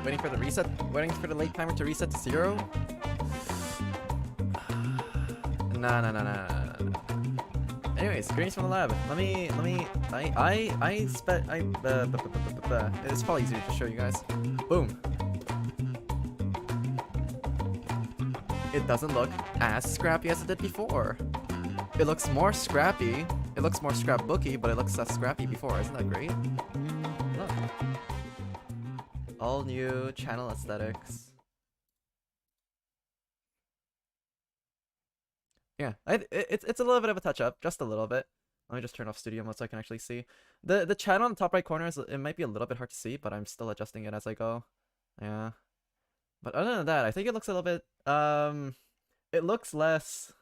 Waiting for the reset. Waiting for the late timer to reset to 0. Nah. Anyways, greetings from the lab. It's probably easier to show you guys. Boom. It doesn't look as scrappy as it did before. It looks more scrappy. It looks more scrapbooky, but it looks less scrappy before. Isn't that great? Look. All new channel aesthetics. Yeah, it's a little bit of a touch up, just a little bit. Let me just turn off studio mode so I can actually see. The channel on the top right corner it might be a little bit hard to see, but I'm still adjusting it as I go. Yeah. But other than that, I think it looks a little bit it looks less.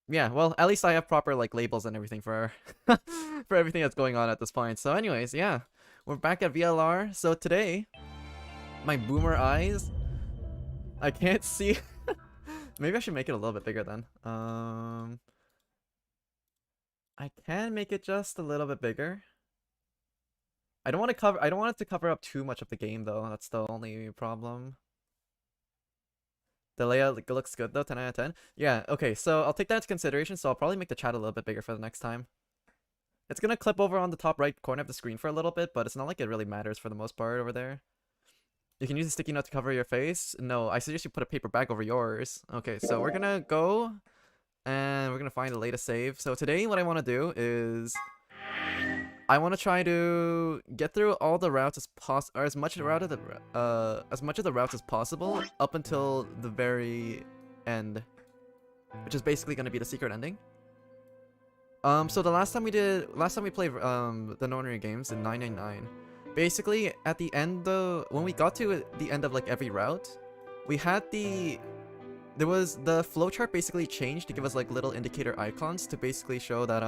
Yeah, well, at least I have proper like labels and everything for for everything that's going on at this point. So anyways, yeah. We're back at VLR. So today, my boomer eyes, I can't see. Maybe I should make it a little bit bigger then. I can make it just a little bit bigger. I don't want it to cover up too much of the game though. That's the only problem. The layout looks good though, 10 out of 10. Yeah, okay, so I'll take that into consideration, so I'll probably make the chat a little bit bigger for the next time. It's gonna clip over on the top right corner of the screen for a little bit, but it's not like it really matters for the most part over there. You can use a sticky note to cover your face. No, I suggest you put a paper bag over yours. Okay, so we're gonna go and we're gonna find the latest save. So today what I want to do is I want to try to get through all the routes as possible, or as much of the routes as possible up until the very end, which is basically going to be the secret ending. So the last time we played the Nonary games in 999, basically at the end though, when we got to the end of like every route, we had the flowchart basically changed to give us like little indicator icons to basically show that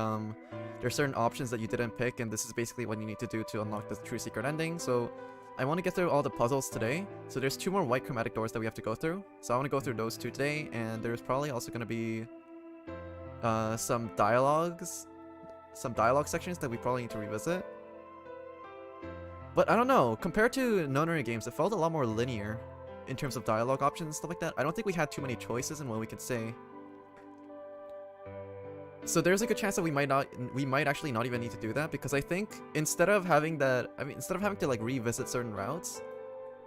there's certain options that you didn't pick, and this is basically what you need to do to unlock the true secret ending. So I want to get through all the puzzles today. So there's 2 more white chromatic doors that we have to go through. So I want to go through those 2 today, and there's probably also going to be some dialogue sections that we probably need to revisit. But I don't know, compared to Nonary games, it felt a lot more linear in terms of dialogue options and stuff like that. I don't think we had too many choices in what we could say. So there's a good chance that we might actually not even need to do that, because I think instead of having to like revisit certain routes,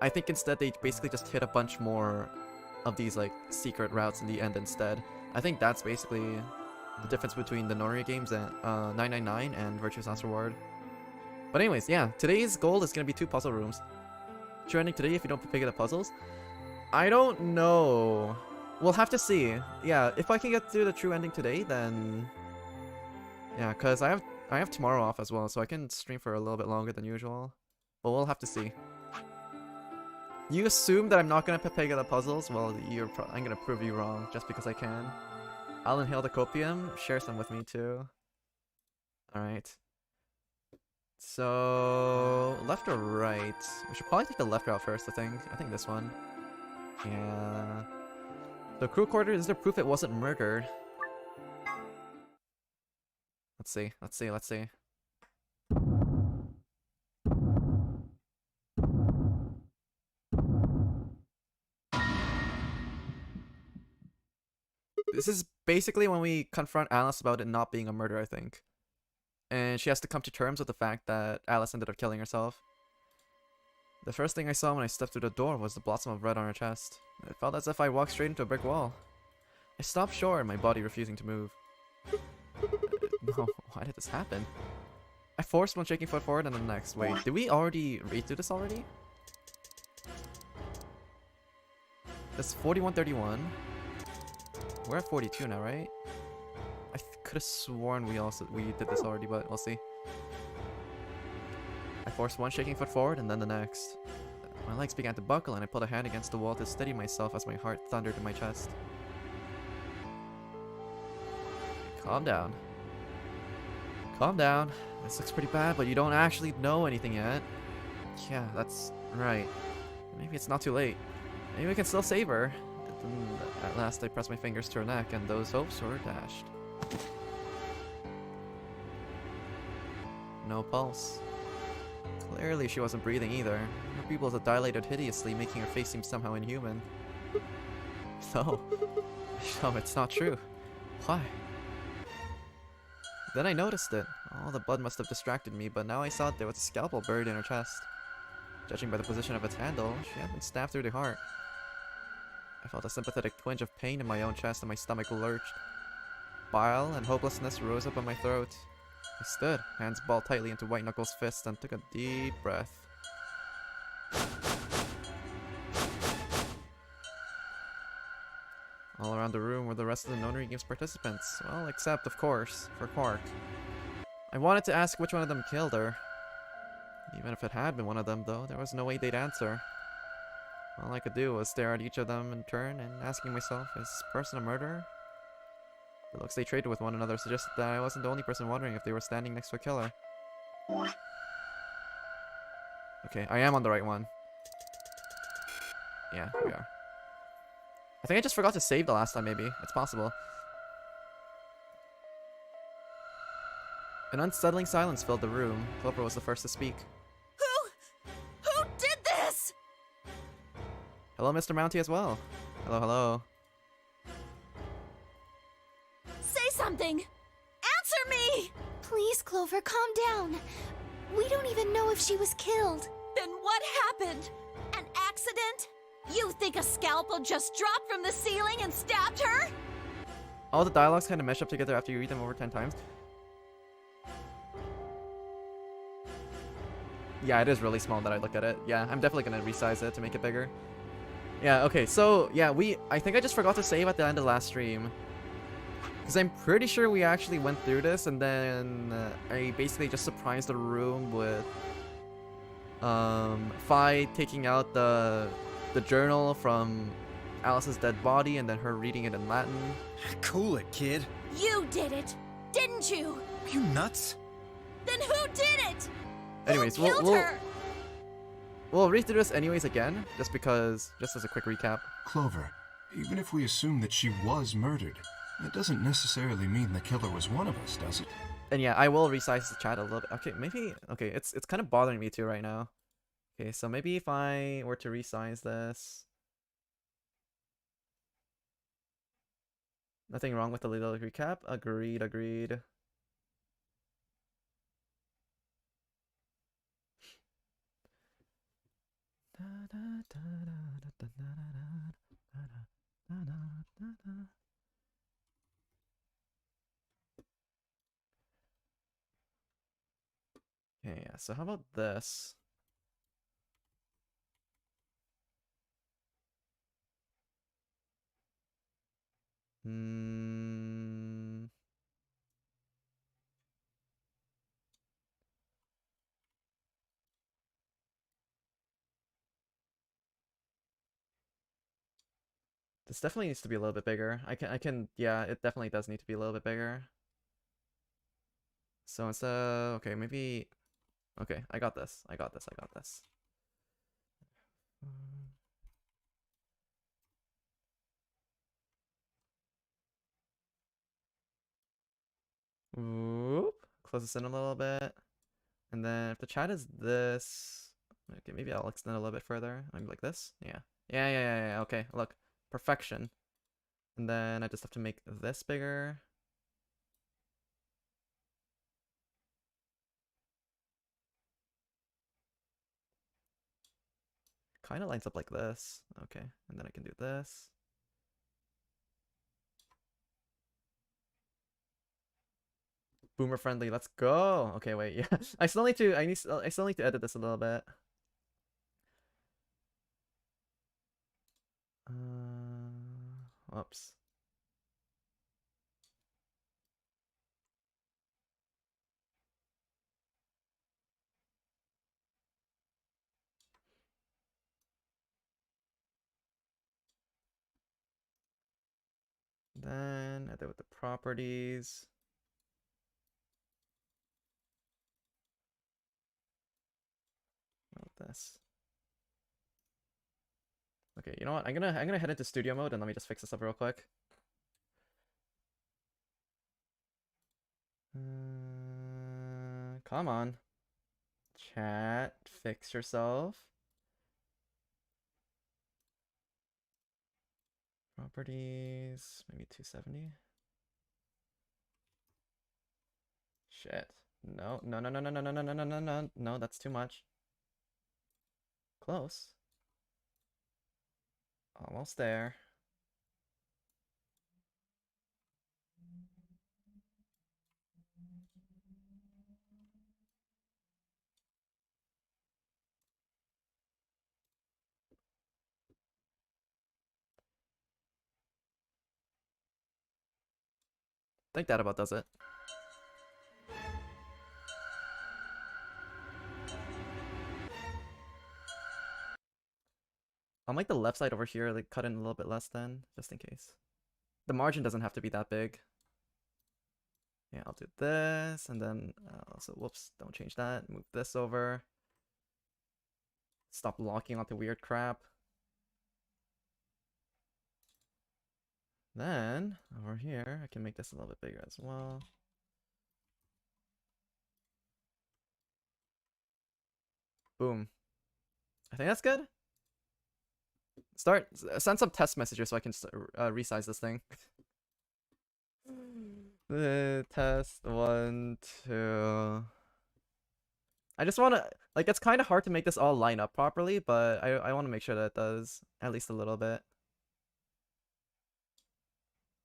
I think instead they basically just hit a bunch more of these like secret routes in the end instead. I think that's basically the difference between the Nonary games and 999 and Virtuous Last Reward. But anyways, yeah, today's goal is gonna be 2 puzzle rooms. True ending today if you don't pick the puzzles. I don't know. We'll have to see. Yeah, if I can get through the true ending today, then yeah, cause I have tomorrow off as well, so I can stream for a little bit longer than usual. But we'll have to see. You assume that I'm not gonna pick the puzzles? Well, I'm gonna prove you wrong just because I can. I'll inhale the copium. Share some with me too. All right. So left or right? We should probably take the left route first. I think this one. Yeah. The crew quarter, is there proof it wasn't murdered? Let's see. This is basically when we confront Alice about it not being a murder, I think. And she has to come to terms with the fact that Alice ended up killing herself. The first thing I saw when I stepped through the door was the blossom of red on her chest. It felt as if I walked straight into a brick wall. I stopped short, my body refusing to move. No, why did this happen? I forced one shaking foot forward and then the next. Wait, did we already read through this already? That's 4131. We're at 42 now, right? I could have sworn we did this already, but we'll see. I forced one shaking foot forward and then the next. My legs began to buckle and I put a hand against the wall to steady myself as my heart thundered in my chest. Calm down. Calm down. This looks pretty bad, but you don't actually know anything yet. Yeah, that's right. Maybe it's not too late. Maybe we can still save her. At last I pressed my fingers to her neck and those hopes were dashed. No pulse. Clearly she wasn't breathing either. Her pupils had dilated hideously, making her face seem somehow inhuman. No. No, it's not true. Why? Then I noticed it. All the blood must have distracted me, but now I saw there was a scalpel buried in her chest. Judging by the position of its handle, she had been stabbed through the heart. I felt a sympathetic twinge of pain in my own chest and my stomach lurched. Bile and hopelessness rose up on my throat. I stood, hands balled tightly into White Knuckles' fists, and took a deep breath. All around the room were the rest of the Nonary Games participants. Well, except, of course, for Quark. I wanted to ask which one of them killed her. Even if it had been one of them, though, there was no way they'd answer. All I could do was stare at each of them in turn and asking myself, is this person a murderer? The looks they traded with one another suggested that I wasn't the only person wondering if they were standing next to a killer. Okay, I am on the right one. Yeah, we are. I think I just forgot to save the last time, maybe. It's possible. An unsettling silence filled the room. Clover was the first to speak. Who did this? Hello, Mr. Mounty as well. Hello, hello. Say something! Answer me! Please, Clover, calm down. We don't even know if she was killed. Then what happened? An accident? You think a scalpel just dropped from the ceiling and stabbed her? All the dialogues kind of mesh up together after you read them over 10 times. Yeah, it is really small that I look at it. Yeah, I'm definitely gonna resize it to make it bigger. Yeah, okay, so, yeah, I think I just forgot to save at the end of the last stream. Because I'm pretty sure we actually went through this, and then I basically just surprised the room with Fi taking out the journal from Alice's dead body, and then her reading it in Latin. Cool it, kid. You did it, didn't you? Are you nuts? Then who did it? Anyways, who killed her? We'll read through this anyways again, just as a quick recap. Clover, even if we assume that she was murdered, that doesn't necessarily mean the killer was one of us, does it? And yeah, I will resize the chat a little bit. Okay, maybe, okay, it's kind of bothering me too right now. Okay, so maybe if I were to resize this. Nothing wrong with the little recap. Agreed, agreed. Okay, yeah, so how about this? This definitely needs to be a little bit bigger. Yeah, it definitely does need to be a little bit bigger. So instead, okay, maybe, okay, I got this. Whoop. Close this in a little bit. And then if the chat is this, okay, maybe I'll extend it a little bit further. Maybe like this. Yeah. Yeah. Okay, look. Perfection. And then I just have to make this bigger. Kind of lines up like this. Okay, and then I can do this. Boomer friendly, let's go. Okay, wait, yeah. I still need to edit this a little bit. Oops. Then edit with the properties. What about this? Okay, you know what? I'm gonna head into studio mode and let me just fix this up real quick. Come on. Chat, fix yourself. Properties, maybe 270. Shit. No, no, no, no, no, no, no, no, no, no, no, no, no, that's too much. Close. Almost there. I think that about does it. I'll make the left side over here, like cut in a little bit less then, just in case. The margin doesn't have to be that big. Yeah, I'll do this, and then also, whoops, don't change that. Move this over. Stop locking onto weird crap. Then, over here, I can make this a little bit bigger as well. Boom. I think that's good. Send some test messages so I can resize this thing. Test 1, 2. I just want to, like, it's kind of hard to make this all line up properly, but I want to make sure that it does at least a little bit.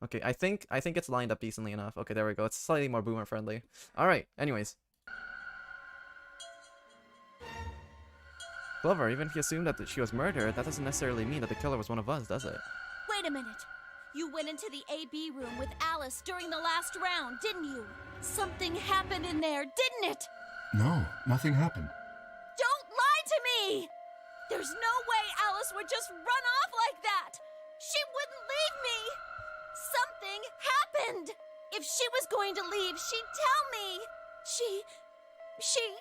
Okay, I think it's lined up decently enough. Okay, there we go. It's slightly more boomer friendly. All right. Anyways. Clover, even if you assume that she was murdered, that doesn't necessarily mean that the killer was one of us, does it? Wait a minute. You went into the AB room with Alice during the last round, didn't you? Something happened in there, didn't it? No, nothing happened. Don't lie to me! There's no way Alice would just run off like that! She wouldn't leave me! Something happened! If she was going to leave, she'd tell me! She...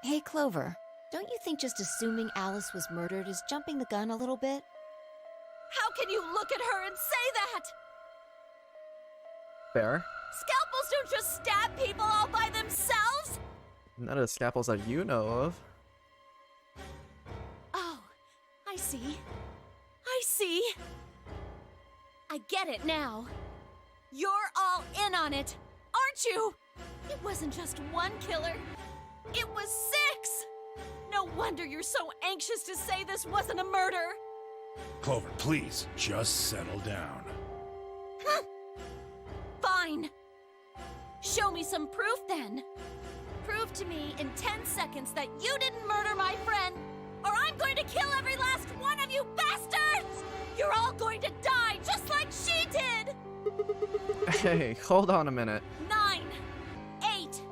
Hey, Clover, don't you think just assuming Alice was murdered is jumping the gun a little bit? How can you look at her and say that? Fair. Scalpels don't just stab people all by themselves! None of the scalpels that you know of. Oh, I see. I see. I get it now. You're all in on it, aren't you? It wasn't just one killer. It was 6! No wonder you're so anxious to say this wasn't a murder. Clover, please, just settle down. Fine. Show me some proof then. Prove to me in 10 seconds that you didn't murder my friend, or I'm going to kill every last one of you bastards! You're all going to die just like she did! Hey, hold on a minute. 9, 8,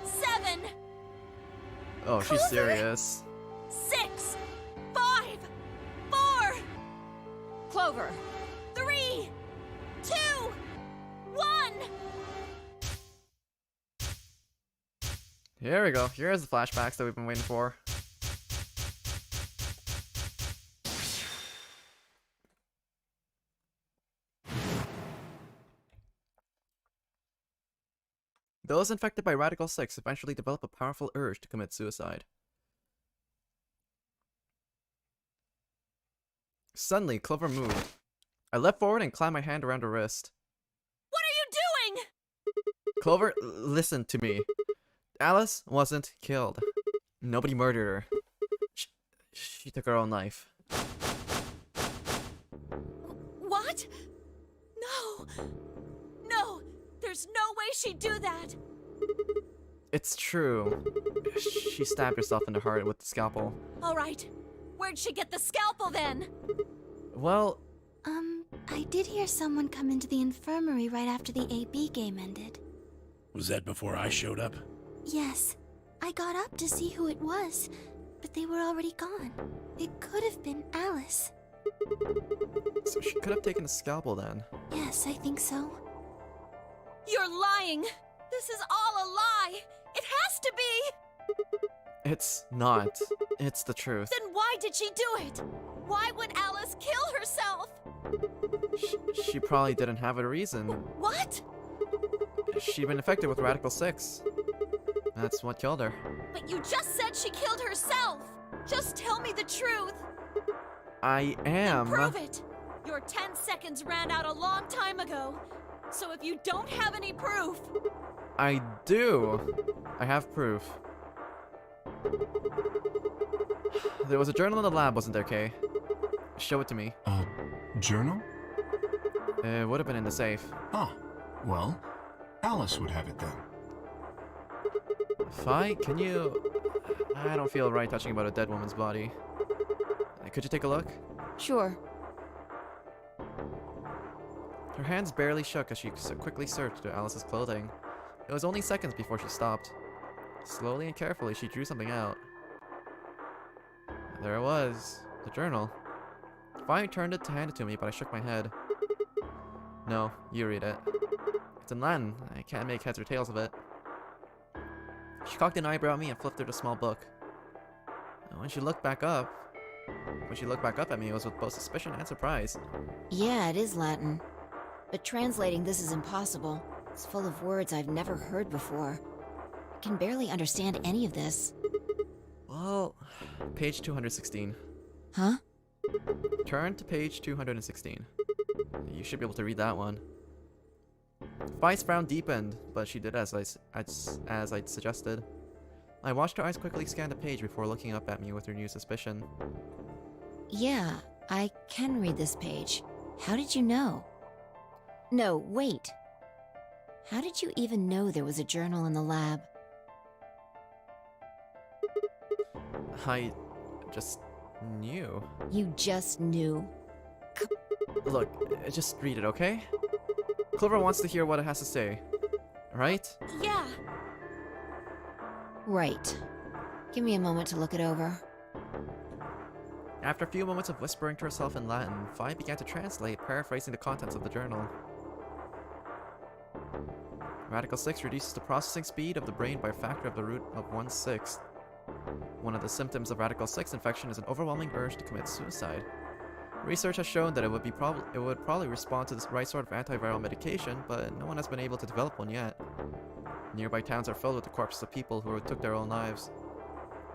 7... Oh, she's serious. 6, 5, 4... Clover! 3, 2, 1... Here we go. Here's the flashbacks that we've been waiting for. Those infected by Radical 6 eventually develop a powerful urge to commit suicide. Suddenly, Clover moved. I leapt forward and clamped my hand around her wrist. What are you doing? Clover, listen to me. Alice wasn't killed. Nobody murdered her. She took her own life. What? No. No, there's no way she'd do that. It's true. She stabbed herself in the heart with the scalpel. All right. Where'd she get the scalpel then? Well, I did hear someone come into the infirmary right after the AB game ended. Was that before I showed up? Yes. I got up to see who it was, but they were already gone. It could have been Alice. so she could have taken the scalpel then. Yes, I think so. You're lying. This is all a lie. It has to be. It's not. It's the truth. Then why did she do it? Why would Alice kill herself? She probably didn't have a reason. What? She'd been infected with Radical 6. That's what killed her. But you just said she killed herself! Just tell me the truth! I am. Prove it! Your 10 seconds ran out a long time ago. So if you don't have any proof... I do. I have proof. There was a journal in the lab, wasn't there, Kay? Show it to me. Journal? It would have been in the safe. Ah, well, Alice would have it then. Fi, can you... I don't feel right touching about a dead woman's body. Could you take a look? Sure. Her hands barely shook as she quickly searched through Alice's clothing. It was only seconds before she stopped. Slowly and carefully, she drew something out. There it was. The journal. Fi turned it to hand it to me, but I shook my head. No, you read it. It's in Latin. I can't make heads or tails of it. She cocked an eyebrow at me and flipped through the small book. And when she looked back up at me, it was with both suspicion and surprise. Yeah, it is Latin. But translating this is impossible. It's full of words I've never heard before. I can barely understand any of this. Well, page 216. Huh? Turn to page 216. You should be able to read that one. Fi's frown deepened, but she did as I'd suggested. I watched her eyes quickly scan the page before looking up at me with renewed suspicion. Yeah, I can read this page. How did you know? No, wait. How did you even know there was a journal in the lab? I just knew. You just knew. Look, just read it, okay? Clover wants to hear what it has to say. Right? Yeah. Right. Give me a moment to look it over. After a few moments of whispering to herself in Latin, Fi began to translate, paraphrasing the contents of the journal. Radical 6 reduces the processing speed of the brain by a factor of the root of 1/6. One of the symptoms of Radical 6 infection is an overwhelming urge to commit suicide. Research has shown that it would probably respond to the right sort of antiviral medication, but no one has been able to develop one yet. Nearby towns are filled with the corpses of people who took their own lives.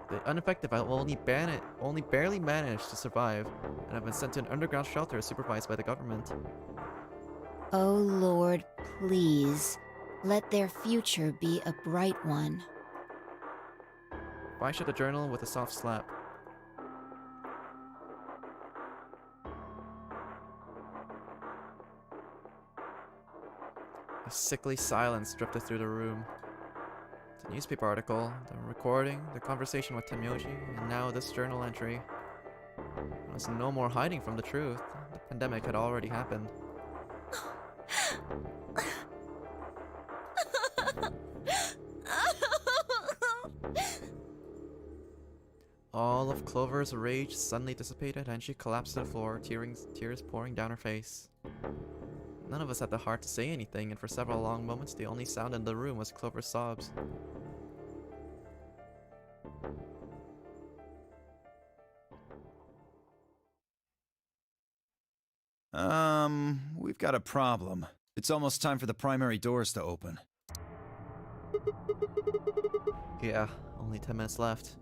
The unaffected have only barely managed to survive, and have been sent to an underground shelter supervised by the government. Oh Lord, please. Let their future be a bright one. Fi shut the journal with a soft slap. A sickly silence drifted through the room. The newspaper article, the recording, the conversation with Temyoji, and now this journal entry. There was no more hiding from the truth. The pandemic had already happened. All of Clover's rage suddenly dissipated and she collapsed to the floor, tears pouring down her face. None of us had the heart to say anything, and for several long moments the only sound in the room was Clover's sobs. We've got a problem. It's almost time for the primary doors to open. Yeah, only 10 minutes left.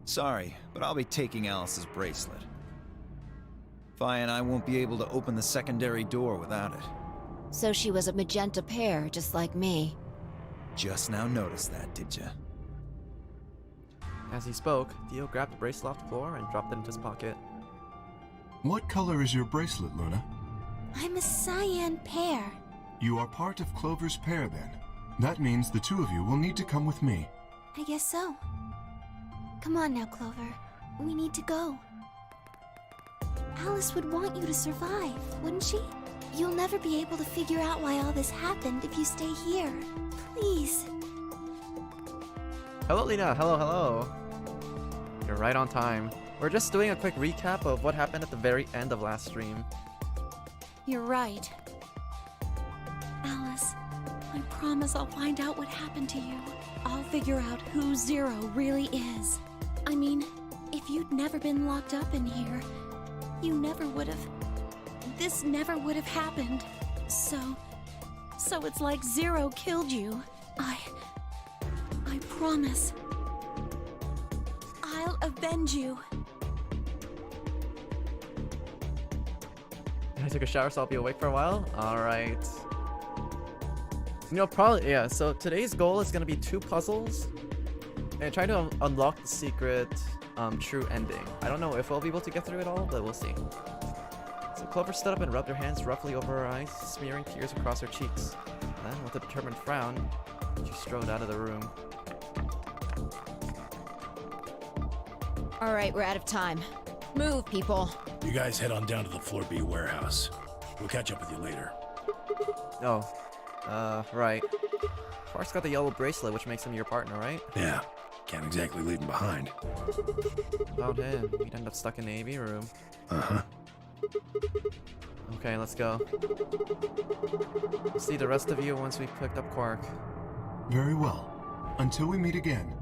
Sorry, but I'll be taking Alice's bracelet. Fi and I won't be able to open the secondary door without it. So she was a magenta pear, just like me. Just now noticed that, did ya? As he spoke, Theo grabbed the bracelet off the floor and dropped it into his pocket. What color is your bracelet, Luna? I'm a cyan pear. You are part of Clover's pair, then. That means the two of you will need to come with me. I guess so. Come on now, Clover. We need to go. Alice would want you to survive, wouldn't she? You'll never be able to figure out why all this happened if you stay here. Please. Hello, Lena. Hello. You're right on time. We're just doing a quick recap of what happened at the very end of last stream. You're right. Alice, I promise I'll find out what happened to you. I'll figure out who Zero really is. I mean, if you'd never been locked up in here, you never would have... This never would have happened. So it's like Zero killed you. I I promise. I'll avenge you. I took a shower, so I'll be awake for a while. Alright. You know, probably, yeah, so today's goal is gonna be 2 puzzles and try to unlock the secret true ending. I don't know if we'll be able to get through it all, but we'll see. So Clover stood up and rubbed her hands roughly over her eyes, smearing tears across her cheeks. Then, with a determined frown, she strode out of the room. All right, we're out of time. Move, people. You guys head on down to the Floor B warehouse. We'll catch up with you later. Oh, right. Quark's got the yellow bracelet, which makes him your partner, right? Yeah, can't exactly leave him behind. Without him, we'd end up stuck in the AV room. Uh-huh. Okay, let's go. See the rest of you once we've picked up Quark. Very well. Until we meet again.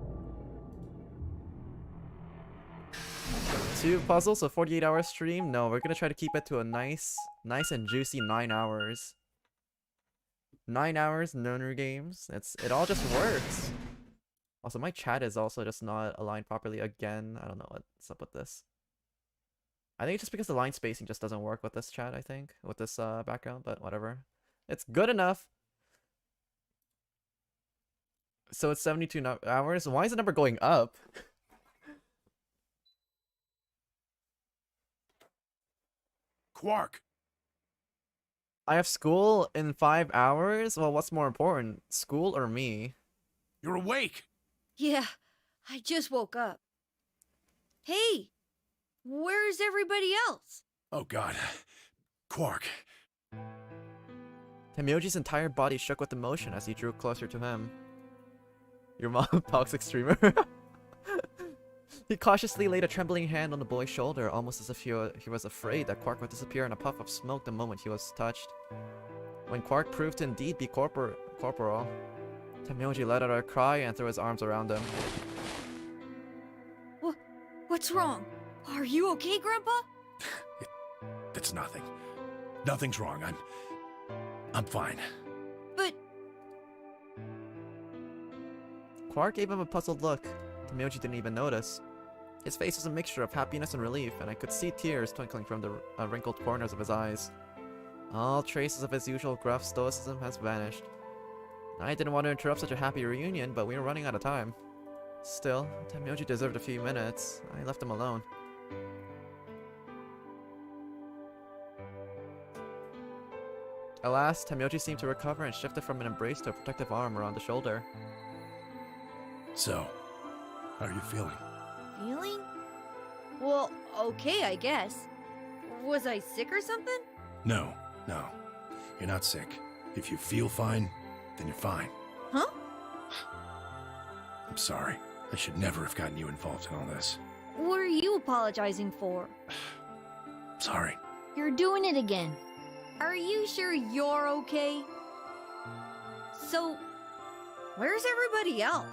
2 puzzles, so 48-hour stream? No, we're gonna try to keep it to a nice and juicy 9 hours. 9 hours, no new games. It all just works. Also, my chat is also just not aligned properly again. I don't know what's up with this. I think it's just because the line spacing just doesn't work with this chat, I think. With this background, but whatever. It's good enough. So it's 72 hours. Why is the number going up? Quark! I have school in 5 hours? Well, what's more important? School or me? You're awake! Yeah, I just woke up. Hey, where's everybody else? Oh god. Quark. Temyoji's entire body shook with emotion as he drew closer to him. Your mom, toxic streamer. He cautiously laid a trembling hand on the boy's shoulder, almost as if he was afraid that Quark would disappear in a puff of smoke the moment he was touched. When Quark proved to indeed be corporal, Temyoji let out a cry and threw his arms around him. What's wrong? Are you okay, Grandpa? It's nothing. Nothing's wrong. I'm fine. But... Quark gave him a puzzled look. Temyoji didn't even notice. His face was a mixture of happiness and relief, and I could see tears twinkling from the wrinkled corners of his eyes. All traces of his usual gruff stoicism has vanished. I didn't want to interrupt such a happy reunion, but we were running out of time. Still, Temyoji deserved a few minutes. I left him alone. Alas, Temyoji seemed to recover and shifted from an embrace to a protective arm around the shoulder. So, how are you feeling? Feeling? Well, okay, I guess. Was I sick or something? No. You're not sick. If you feel fine, then you're fine. Huh? I'm sorry. I should never have gotten you involved in all this. What are you apologizing for? Sorry. You're doing it again. Are you sure you're okay? So, where's everybody else?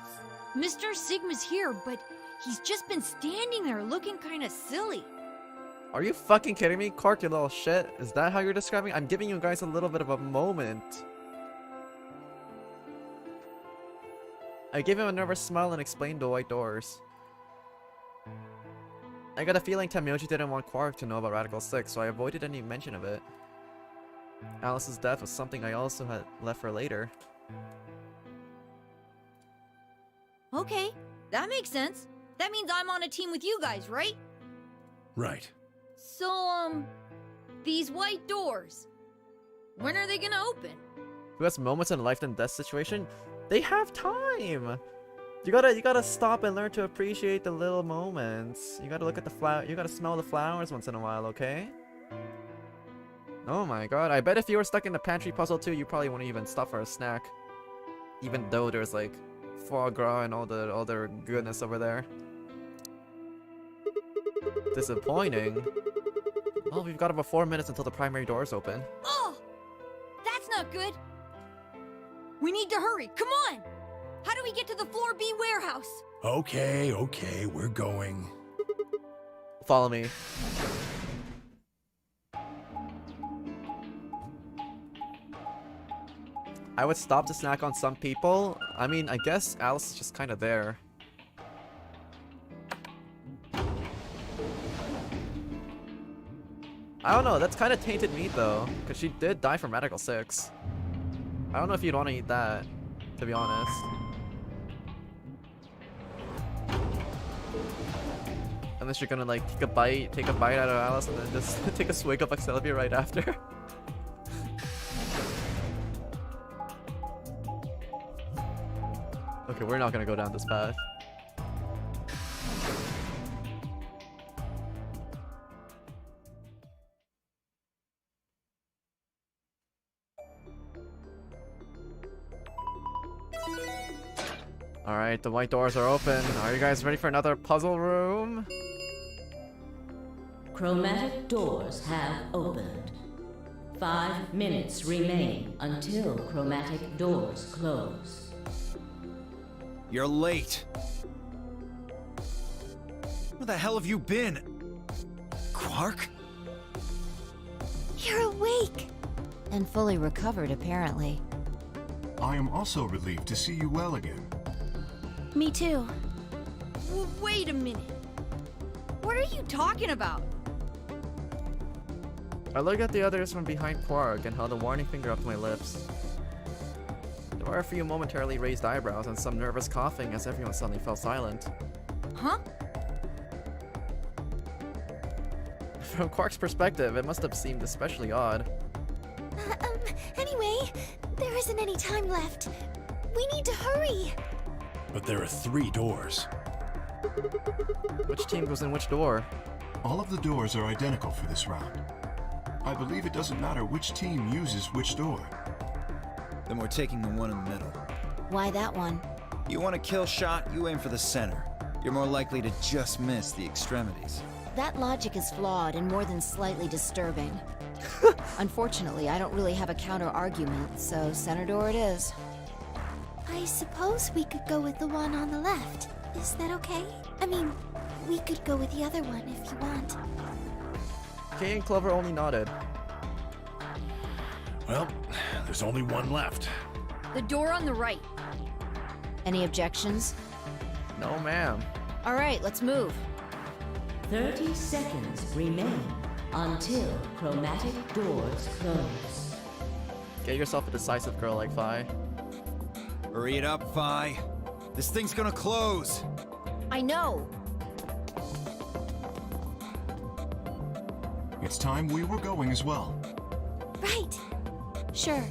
Mr. Sigma's here, but he's just been standing there looking kinda silly. Are you fucking kidding me? Quark, you little shit. Is that how you're describing? I'm giving you guys a little bit of a moment. I gave him a nervous smile and explained the white doors. I got a feeling Temyoji didn't want Quark to know about Radical 6, so I avoided any mention of it. Alice's death was something I also had left for later. Okay, that makes sense. That means I'm on a team with you guys, right? Right. So, these white doors, when are they gonna open? Who has moments in a life and death situation? They have time! You gotta stop and learn to appreciate the little moments. You gotta look at the flower. You gotta smell the flowers once in a while, okay? Oh my god, I bet if you were stuck in the pantry puzzle too, you probably wouldn't even stop for a snack. Even though there's like foie gras and all the goodness over there. Disappointing. Well, we've got about 4 minutes until the primary doors open. Oh! That's not good! We need to hurry, come on! How do we get to the Floor B warehouse? Okay, we're going. Follow me. I would stop to snack on some people. I mean, I guess Alice is just kind of there. I don't know, that's kind of tainted meat though, because she did die from Radical 6. I don't know if you'd want to eat that, to be honest. Unless you're gonna like take a bite out of Alice and then just take a swig of Excelsior right after. Okay, we're not gonna go down this path. Alright, the white doors are open. Are you guys ready for another puzzle room? Chromatic doors have opened. 5 minutes remain until chromatic doors close. You're late. Where the hell have you been? Quark? You're awake! And fully recovered, apparently. I am also relieved to see you well again. Me too. Wait a minute. What are you talking about? I look at the others from behind Quark and held a warning finger up to my lips. There were a few momentarily raised eyebrows and some nervous coughing as everyone suddenly fell silent. Huh? From Quark's perspective, it must have seemed especially odd. Anyway, there isn't any time left. We need to hurry. But there are 3 doors. Which team goes in which door? All of the doors are identical for this round. I believe it doesn't matter which team uses which door. Then we're taking the one in the middle. Why that one? You want a kill shot, you aim for the center. You're more likely to just miss the extremities. That logic is flawed and more than slightly disturbing. Unfortunately, I don't really have a counter-argument, so center door it is. I suppose we could go with the one on the left. Is that okay? I mean, we could go with the other one if you want. Kay and Clover only nodded. Well, there's only one left. The door on the right. Any objections? No, ma'am. All right, let's move. 30 seconds remain until chromatic doors close. Get yourself a decisive girl like Vi. Hurry it up, Vi. This thing's gonna close. I know. It's time we were going as well. Right. Sure.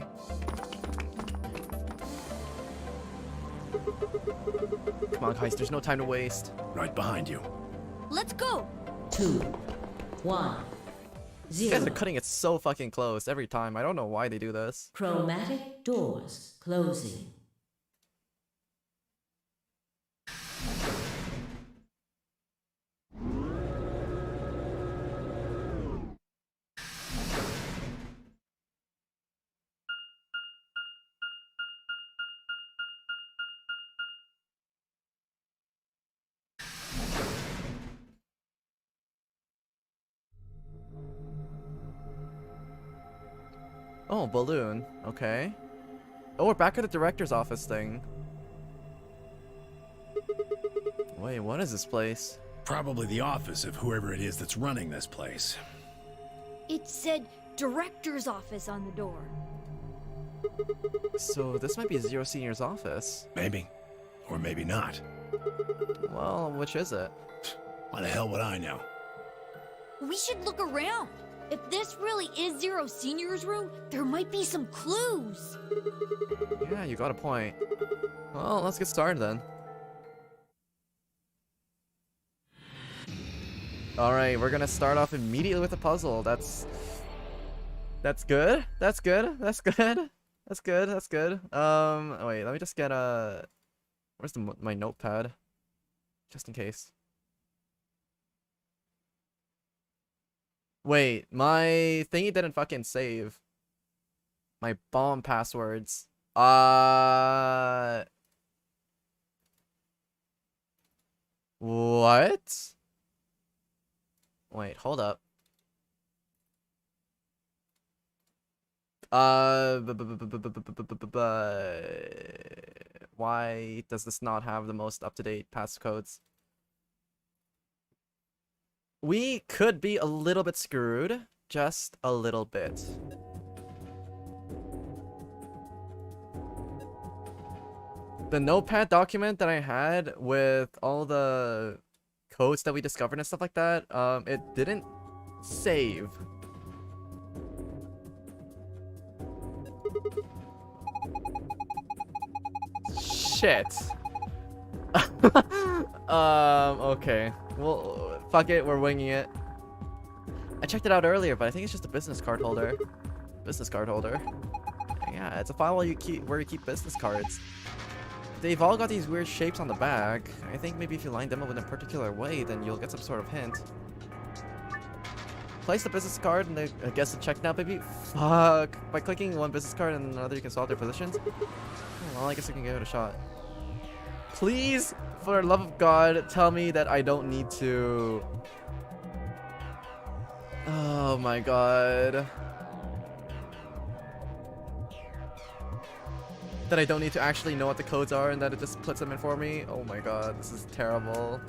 Come on, guys, there's no time to waste. Right behind you. Let's go. 2, 1, You guys 0. are cutting it so fucking close every time. I don't know why they do this. Chromatic doors closing. Oh, balloon. Okay. Oh, we're back at the director's office thing. Wait, what is this place? Probably the office of whoever it is that's running this place. It said director's office on the door. So this might be Zero Senior's office. Maybe. Or maybe not. Well, which is it? Why the hell would I know? We should look around. If this really is Zero Senior's room, there might be some clues. Yeah, you got a point. Well, let's get started then. Alright, we're gonna start off immediately with a puzzle. That's good. That's good. That's good. That's good. That's good. Wait, let me just get where's my notepad? Just in case. Wait, my thingy didn't fucking save. My bomb passwords. What? Wait, hold up. Why does this not have the most up-to-date passcodes? We could be a little bit screwed. Just a little bit. The notepad document that I had with all the codes that we discovered and stuff like that, it didn't save. Shit. Okay. Well, fuck it, we're winging it. I checked it out earlier, but I think it's just a business card holder. Business card holder. Yeah, it's a file where you keep business cards. They've all got these weird shapes on the back. I think maybe if you line them up in a particular way, then you'll get some sort of hint. Place the business card and I guess the check now, baby. Fuck. By clicking one business card and another, you can swap their positions. Well, I guess I can give it a shot. Please, for the love of God, tell me that I don't need to... Oh my god. That I don't need to actually know what the codes are and that it just puts them in for me. Oh my god, this is terrible.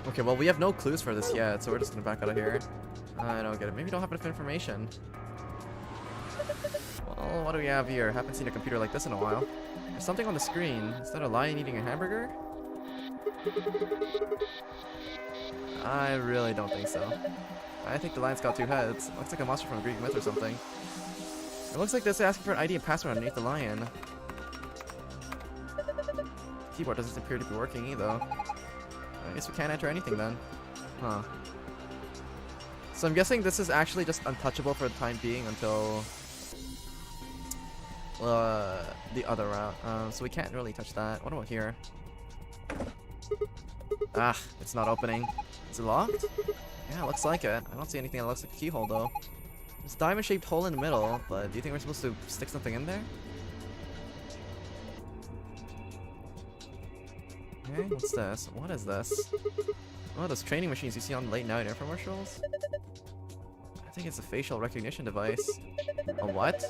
Okay, well, we have no clues for this yet, so we're just gonna back out of here. I don't get it. Maybe we don't have enough information. Well, what do we have here? Haven't seen a computer like this in a while. There's something on the screen. Is that a lion eating a hamburger? I really don't think so. I think the lion's got two heads. Looks like a monster from a Greek myth or something. It looks like this is asking for an ID and password underneath the lion. Keyboard doesn't appear to be working either. I guess we can't enter anything then. Huh. So I'm guessing this is actually just untouchable for the time being until the other route. So we can't really touch that. What about here? Ah, it's not opening. Is it locked? Yeah, it looks like it. I don't see anything that looks like a keyhole though. There's a diamond-shaped hole in the middle, but do you think we're supposed to stick something in there? Okay, what's this? What is this? Oh, those training machines you see on late night infomercials? I think it's a facial recognition device. A what?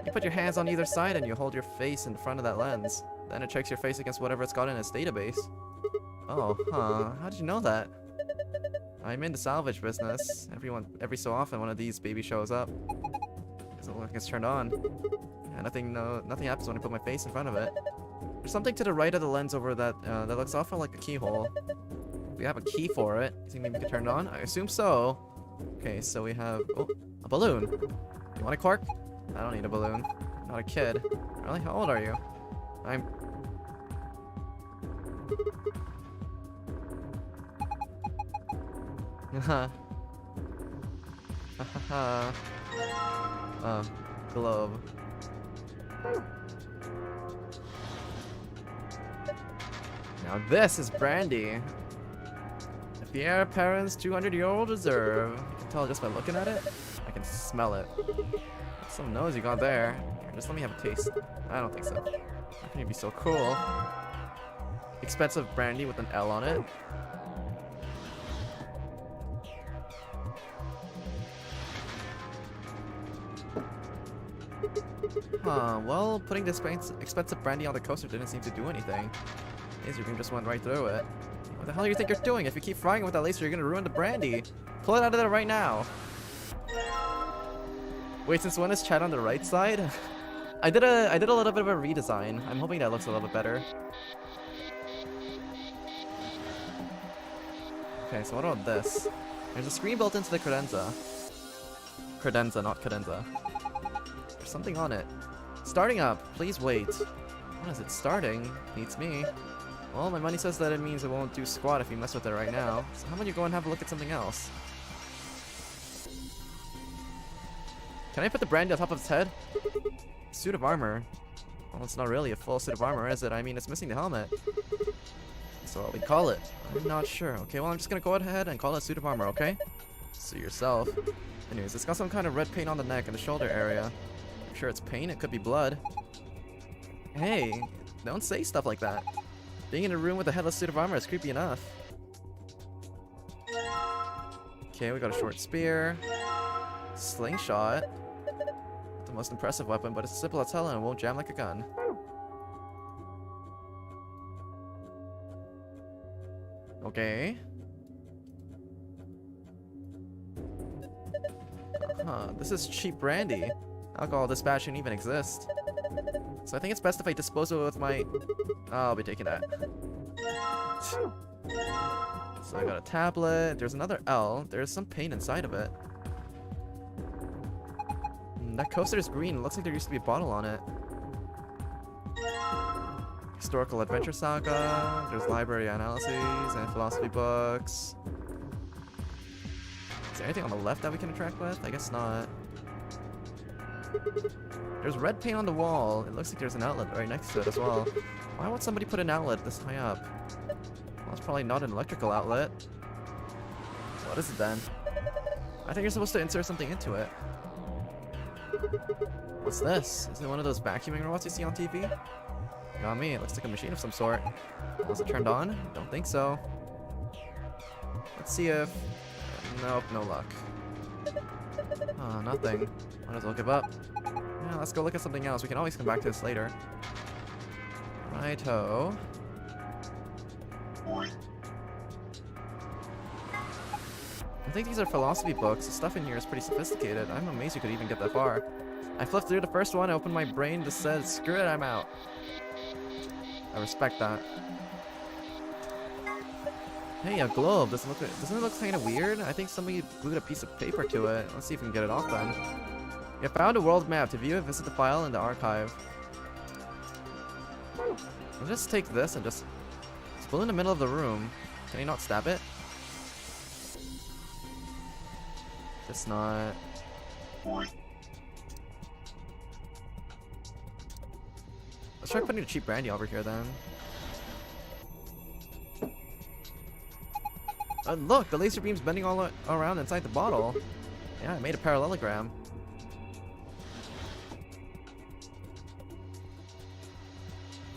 You put your hands on either side and you hold your face in front of that lens. Then it checks your face against whatever it's got in its database. Oh, huh. How did you know that? I'm in the salvage business. Every so often one of these baby shows up. Doesn't look like it's turned on. Yeah, nothing happens when I put my face in front of it. There's something to the right of the lens over that that looks awful like a keyhole. We have a key for it. You think maybe we can turn it on? I assume so. Okay, so we have a balloon. You want a cork? I don't need a balloon. I'm not a kid. Really? How old are you? I'm... Haha. Haha. Oh, globe. Now this is brandy. If the heir apparent's 200-year-old reserve. You can tell just by looking at it. I can smell it. That's some nose you got there. Here, just let me have a taste. I don't think so. How can you be so cool? Expensive brandy with an L on it. Huh, well, putting this expensive brandy on the coaster didn't seem to do anything. Laser beam just went right through it. What the hell do you think you're doing? If you keep frying it with that laser, you're gonna ruin the brandy. Pull it out of there right now. Wait, since when is chat on the right side? I did a little bit of a redesign. I'm hoping that looks a little bit better. Okay, so what about this? There's a screen built into the Cadenza. Cadenza, not Cadenza. There's something on it. Starting up. Please wait. What is it? Starting? Beats me. Well, my money says that it means it won't do squat if you mess with it right now. So how about you go and have a look at something else? Can I put the brandy on top of its head? Suit of armor. Well, it's not really a full suit of armor, is it? I mean, it's missing the helmet. So what we call it? I'm not sure. Okay, well, I'm just gonna go ahead and call it suit of armor, okay? Suit yourself. Anyways, it's got some kind of red paint on the neck and the shoulder area. I'm sure it's paint, it could be blood. Hey, don't say stuff like that. Being in a room with a headless suit of armor is creepy enough. Okay, we got a short spear. Slingshot. The most impressive weapon, but it's simple as hell and it won't jam like a gun. Okay. This is cheap brandy. Alcohol dispatch shouldn't even exist. So I think it's best if I dispose of it with my... I'll be taking that. So I got a tablet. There's another L. There's some paint inside of it. That coaster is green. It looks like there used to be a bottle on it. Historical adventure saga. There's library analyses and philosophy books. Is there anything on the left that we can interact with? I guess not. There's red paint on the wall. It looks like there's an outlet right next to it as well. Why would somebody put an outlet this high up? Well, it's probably not an electrical outlet. What is it then? I think you're supposed to insert something into it. What's this? Is it one of those vacuuming robots you see on TV? Not me. It looks like a machine of some sort. Was it turned on? Don't think so. Let's see if... Nope, no luck. Oh, nothing. Might as well give up. Yeah, let's go look at something else. We can always come back to this later. Righto. I think these are philosophy books. The stuff in here is pretty sophisticated. I'm amazed you could even get that far. I flipped through the first one, I opened my brain, just said, screw it, I'm out. I respect that. Hey, a globe. Doesn't it look kind of weird? I think somebody glued a piece of paper to it. Let's see if we can get it off then. You found a world map. To view it, visit the file in the archive. I'll just take this and just... It's in the middle of the room. Can I not stab it? Just not... Let's try putting the cheap brandy over here then. Look, the laser beam's bending all around inside the bottle. Yeah, I made a parallelogram.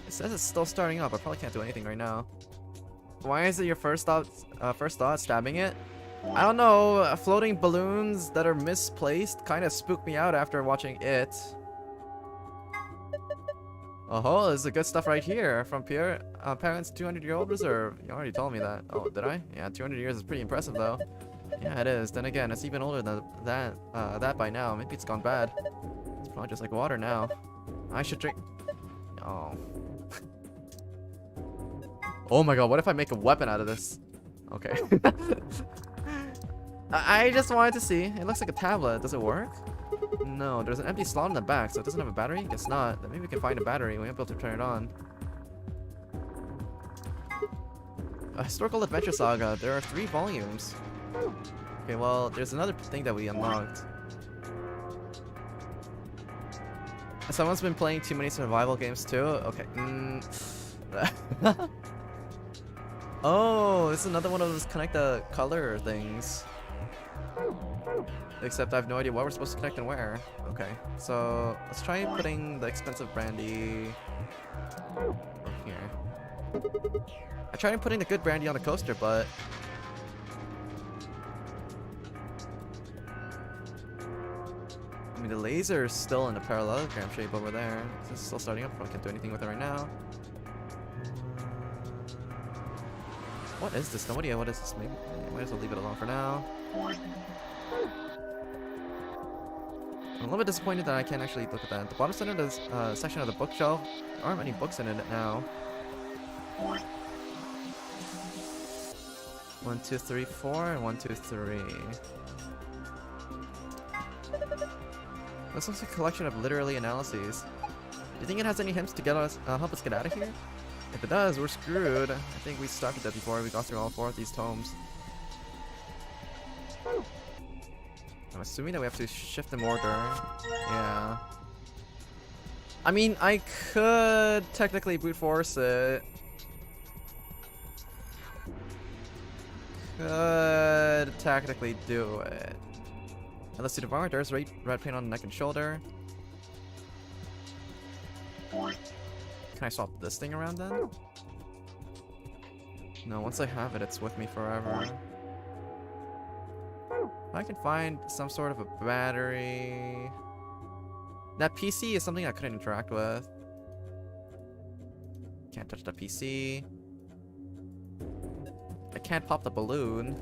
It says it's still starting up. I probably can't do anything right now. Why is it your first thought stabbing it? I don't know. Floating balloons that are misplaced kind of spooked me out after watching it. Oh, this is the good stuff right here from Pierre. Parents' 200-year-old reserve. You already told me that. Oh, did I? Yeah, 200 years is pretty impressive, though. Yeah, it is. Then again, it's even older than that by now. Maybe it's gone bad. It's probably just like water now. I should drink. Oh. Oh my god, what if I make a weapon out of this? Okay. I just wanted to see. It looks like a tablet. Does it work? No, there's an empty slot in the back, so it doesn't have a battery? Guess not. Then maybe we can find a battery. We might be able to turn it on. A historical adventure saga. There are 3 volumes. Okay, well, there's another thing that we unlocked. Someone's been playing too many survival games too? Okay. Oh, this is another one of those connect the color things. Except I have no idea what we're supposed to connect and where. Okay, so let's try putting the expensive brandy over here. I tried putting the good brandy on the coaster, but I mean the laser is still in a parallelogram shape over there. This is still starting up. I can't do anything with it right now. What is this? No idea what is this. Maybe I might as well leave it alone for now. I'm a little bit disappointed that I can't actually look at that. At the bottom center of this section of the bookshelf, there aren't many books in it now. 1, 2, 3, 4, and 1, 2, 3. This looks like a collection of literary analyses. Do you think it has any hints to get us, help us get out of here? If it does, we're screwed. I think we stuck at that before we got through all 4 of these tomes. I'm assuming that we have to shift them order. Yeah. I mean, I could technically brute force it. Could technically do it. And let's see the bar. There's red paint on the neck and shoulder. Can I swap this thing around then? No, once I have it, it's with me forever. I can find some sort of a battery. That PC is something I couldn't interact with. Can't touch the PC. I can't pop the balloon.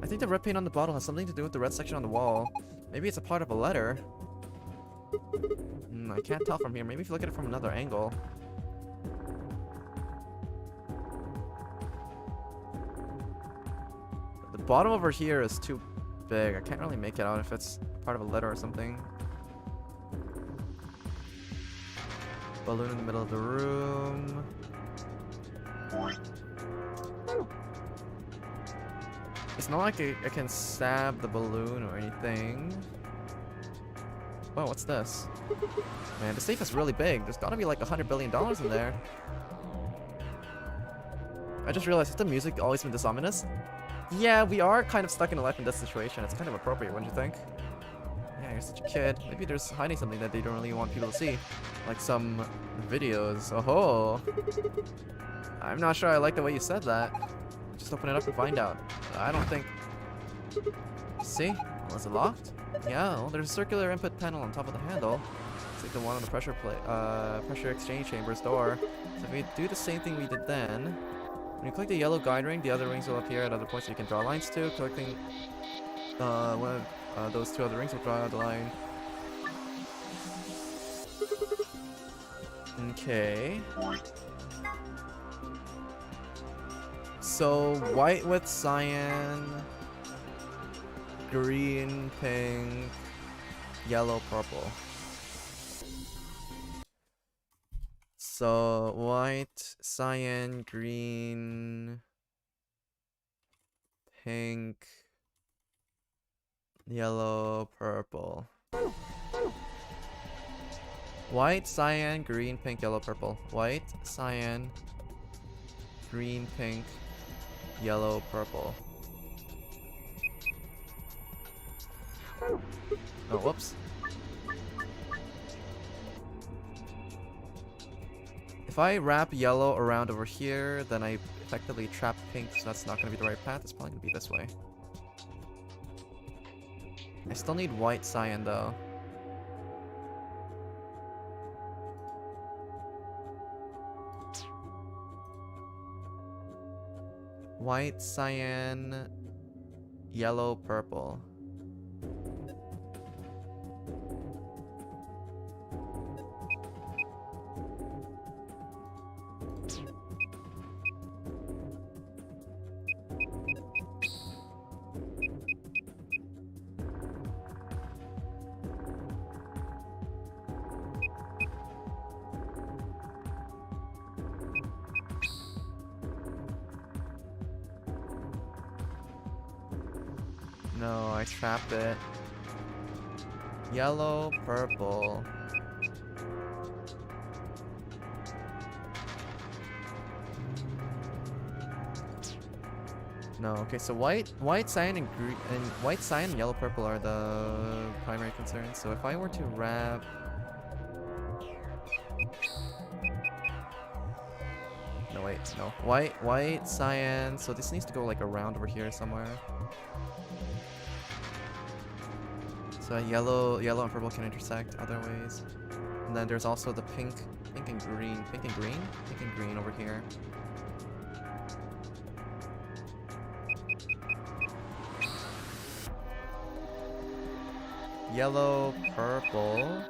I think the red paint on the bottle has something to do with the red section on the wall. Maybe it's a part of a letter. I can't tell from here. Maybe if you look at it from another angle. The bottom over here is too big. I can't really make it out if it's part of a letter or something. Balloon in the middle of the room. It's not like I can stab the balloon or anything. Whoa, what's this? Man, the safe is really big. There's gotta be like $100 billion in there. I just realized, has the music always been this ominous? Yeah, we are kind of stuck in a life and death situation. It's kind of appropriate, wouldn't you think? Yeah, you're such a kid. Maybe there's hiding something that they don't really want people to see. Like some videos. Oh, I'm not sure I like the way you said that. Just open it up and find out. I don't think... See? Well, is it locked? Yeah, well, there's a circular input panel on top of the handle. It's like the one on the pressure exchange chamber's door. So if we do the same thing we did then, when you click the yellow guide ring, the other rings will appear at other points that you can draw lines to. Clicking one of those two other rings will draw the line. Okay. So white with cyan, green, pink, yellow, purple. So white, cyan, green, pink, yellow, purple. White, cyan, green, pink, yellow, purple. White, cyan, green, pink, yellow, purple. Oh, whoops. If I wrap yellow around over here, then I effectively trap pink, so that's not going to be the right path. It's probably going to be this way. I still need white cyan, though. White, cyan, yellow, purple. No, I trapped it. Yellow, purple. No, okay, so white, cyan, and green, and white, cyan, and yellow, purple are the primary concerns. So if I were to wrap... No, wait, no. White, cyan, so this needs to go like around over here somewhere. So yellow and purple can intersect other ways. And then there's also the pink and green over here. Yellow, purple.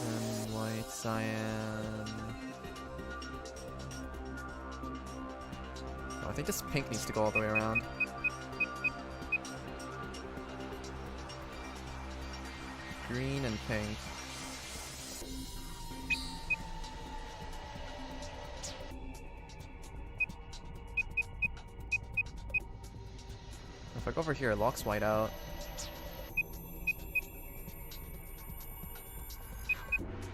And white, cyan. Oh, I think this pink needs to go all the way around. Green and pink. If I go over here, it locks white out.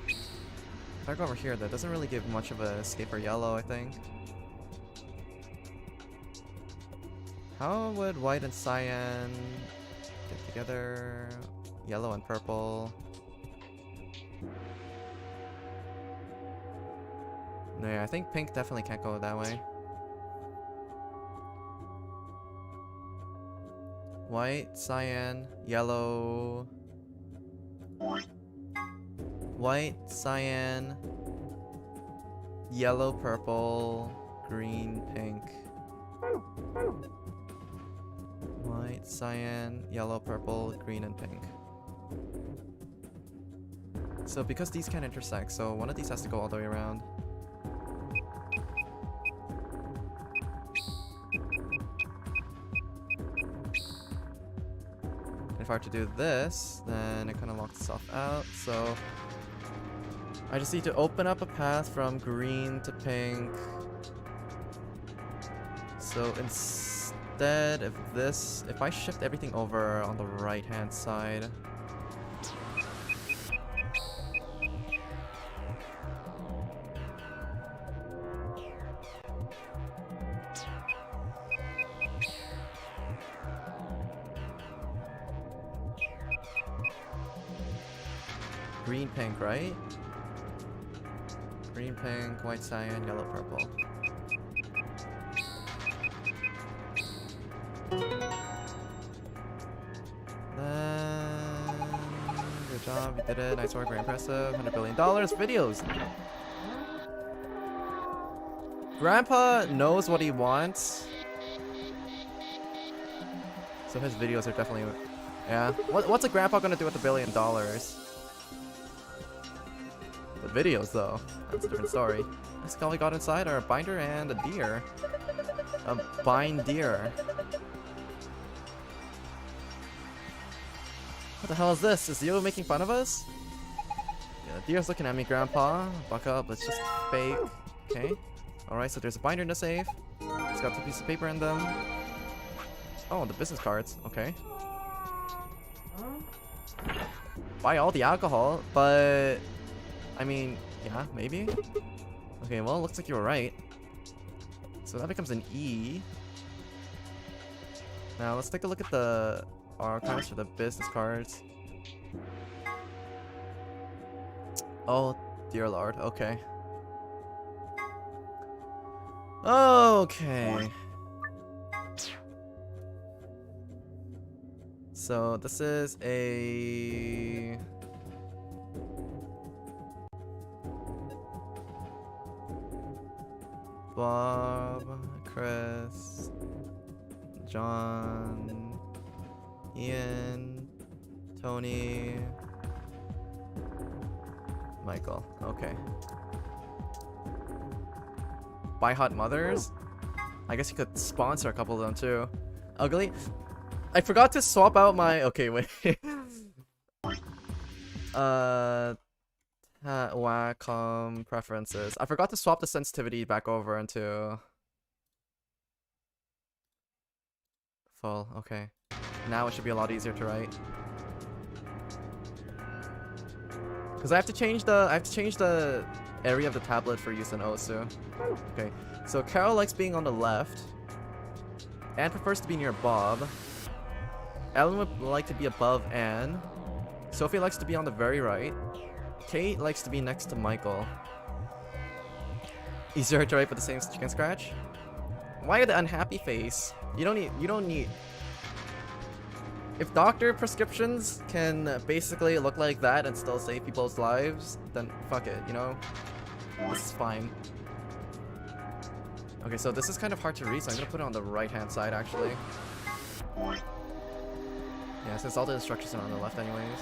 If I go over here, that doesn't really give much of a escape for yellow, I think. How would white and cyan get together. Yellow and purple. No, yeah, I think pink definitely can't go that way. White, cyan, yellow. White, cyan, yellow, purple, green, pink. White, cyan, yellow, purple, green, and pink. So because these can't intersect, so one of these has to go all the way around. If I were to do this, then it kind of locks itself out, so I just need to open up a path from green to pink. So instead of this, if I shift everything over on the right hand side, green, pink, right? Green, pink, white, cyan, yellow, purple. Then, good job, you did it. Nice work, very impressive. $100 billion videos. Grandpa knows what he wants, so his videos are definitely, yeah. What's a grandpa gonna do with $1 billion? The videos, though, that's a different story. That's all we got inside are a binder and a deer. A bind deer. What the hell is this? Is Leo making fun of us? Yeah, the deer's looking at me, Grandpa. Buck up, it's just fake. Okay. Alright, so there's a binder in the safe. It's got 2 pieces of paper in them. Oh, the business cards. Okay. Buy all the alcohol, but I mean, yeah, maybe? Okay, well, it looks like you were right. So that becomes an E. Now, let's take a look at the archives for the business cards. Oh, dear lord, okay. Okay. So, this is a... Bob, Chris, John, Ian, Tony, Michael. Okay. Buy Hot Mothers? I guess you could sponsor a couple of them too. Ugly? I forgot to swap out my... Okay, wait. Wacom preferences. I forgot to swap the sensitivity back over into full. Okay, now it should be a lot easier to write because I have to change the area of the tablet for use in Osu. Okay, so Carol likes being on the left. Anne prefers to be near Bob. Ellen would like to be above Anne. Sophie likes to be on the very right. Kate likes to be next to Michael. Easier to write with the same chicken scratch? Why the unhappy face? You don't need... If doctor prescriptions can basically look like that and still save people's lives, then fuck it, you know? This is fine. Okay, so this is kind of hard to read, so I'm gonna put it on the right-hand side, actually. Yeah, since all the instructions are on the left anyways.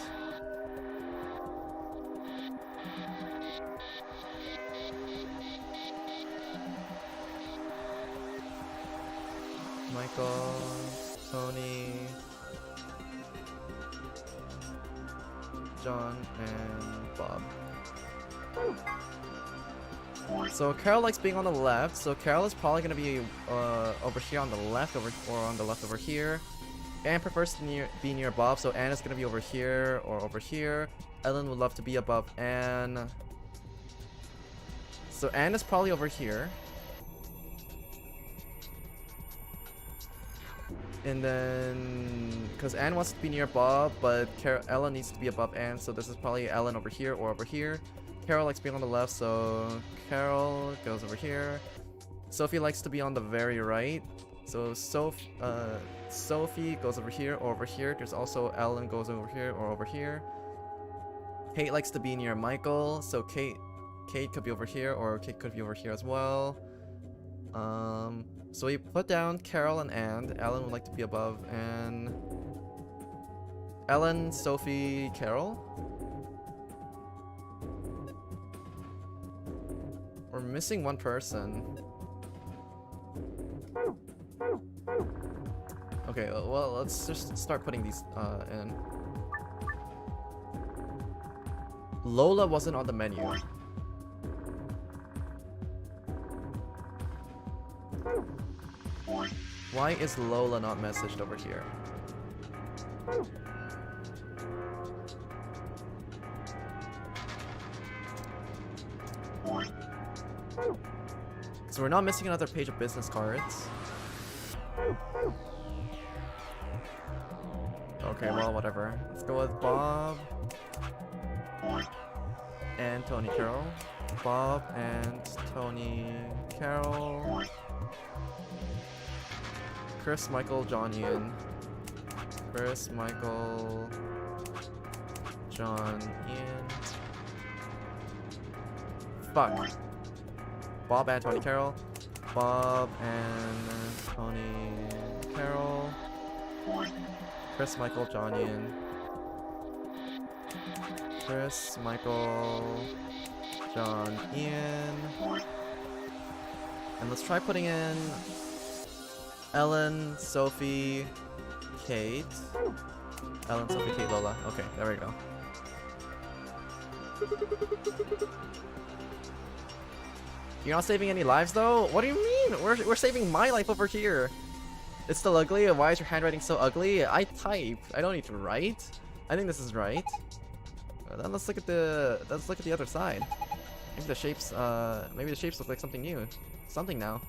Michael, Tony, John, and Bob. So Carol likes being on the left, so Carol is probably going to be over here on the left, or on the left over here. Anne prefers to be near Bob, so Anne is going to be over here or over here. Ellen would love to be above Anne. So Anne is probably over here. And then Because Anne wants to be near Bob, but Ellen needs to be above Anne, so this is probably Ellen over here or over here. Carol likes being on the left, so Carol goes over here. Sophie likes to be on the very right, so Sophie goes over here or over here. There's also Ellen goes over here or over here. Kate likes to be near Michael, so Kate could be over here, or Kate could be over here as well. So we put down Carol and Anne. Ellen would like to be above, and Ellen, Sophie, Carol. We're missing one person. Okay, well, let's just start putting these in. Lola wasn't on the menu. Why is Lola not messaged over here? So we're not missing another page of business cards. Okay, well, whatever. Let's go with Bob and Tony Carroll. Bob and Tony Carroll. Chris, Michael, John, Ian. Chris, Michael, John, Ian. Fuck. Bob and Tony Carroll. Bob and Tony Carroll. Chris, Michael, John, Ian. Chris, Michael, John, Ian. And let's try putting in Ellen, Sophie, Kate. Ellen, Sophie, Kate, Lola. Okay, there we go. You're not saving any lives though? What do you mean? We're saving my life over here. It's still ugly. Why is your handwriting so ugly? I type. I don't need to write. I think this is right. Then let's look at the other side. Maybe the shapes look like something new. Something now.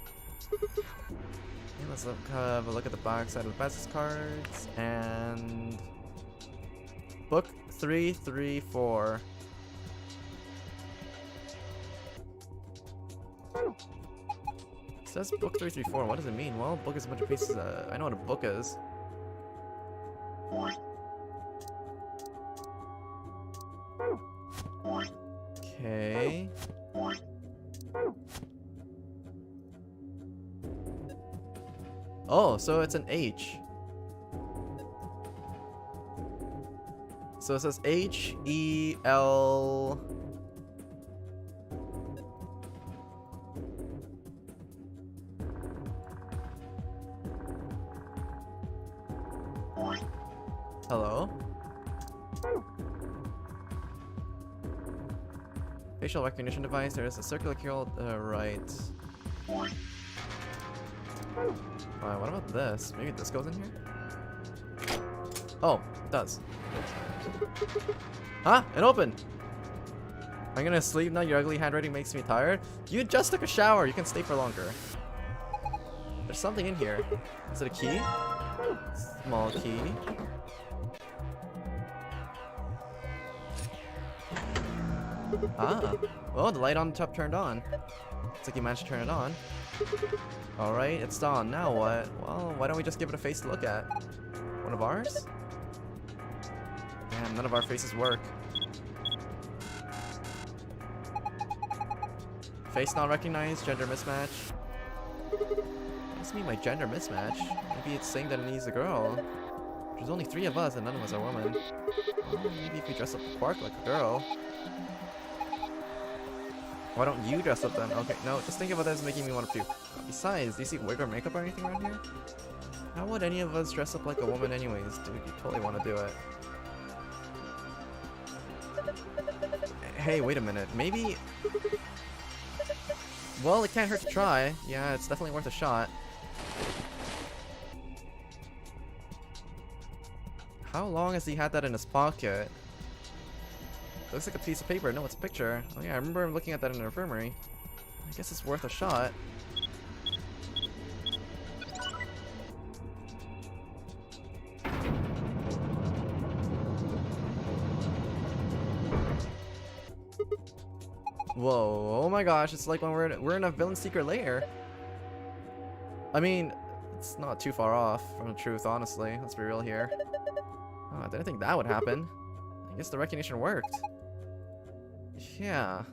Okay, let's have a look at the back side of the business cards and book 334. It says book 334. What does it mean? Well, book is a bunch of pieces. I know what a book is. Okay. Oh, so it's an H. So it says H-E-L... Hello? Facial recognition device. There is a circular keyhole right. What about this? Maybe this goes in here? Oh, it does. Huh? It opened! I'm gonna sleep now. Your ugly handwriting makes me tired. You just took a shower. You can stay for longer. There's something in here. Is it a key? Small key. Ah. Oh, the light on the top turned on. Looks like you managed to turn it on. Alright, it's on. Now what? Well, why don't we just give it a face to look at? One of ours? Damn, none of our faces work. Face not recognized, gender mismatch. What does it mean by gender mismatch? Maybe it's saying that it needs a girl. There's only 3 of us and none of us are women. Well, maybe if we dress up Quark like a girl. Why don't you dress up then? Okay, no, just think of it as making me want to puke. Besides, do you see wig or makeup or anything around here? How would any of us dress up like a woman anyways? Dude, you totally want to do it. Hey, wait a minute. Maybe... Well, it can't hurt to try. Yeah, it's definitely worth a shot. How long has he had that in his pocket? Looks like a piece of paper. No, it's a picture. Oh yeah, I remember looking at that in an infirmary. I guess it's worth a shot. Whoa, oh my gosh, it's like when we're in a villain secret lair. I mean, it's not too far off from the truth, honestly. Let's be real here. Oh, I didn't think that would happen. I guess the recognition worked. Yeah.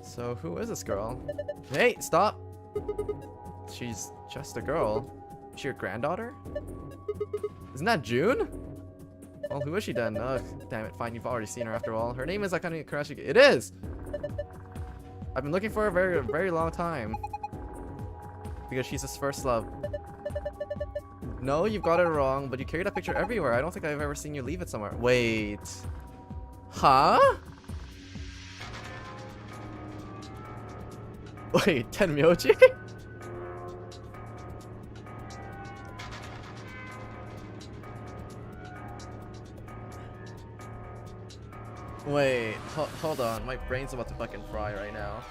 So who is this girl? Hey, stop! She's just a girl. Is she your granddaughter? Isn't that June? Well, who is she then? Ugh, damn it, fine, you've already seen her after all. Her name is Akane Karashi. It is! I've been looking for her a very long time. Because she's his first love. No, you've got it wrong, but you carry that picture everywhere. I don't think I've ever seen you leave it somewhere. Wait. Huh? Wait, Tenmyoji? Wait, hold on. My brain's about to fucking fry right now.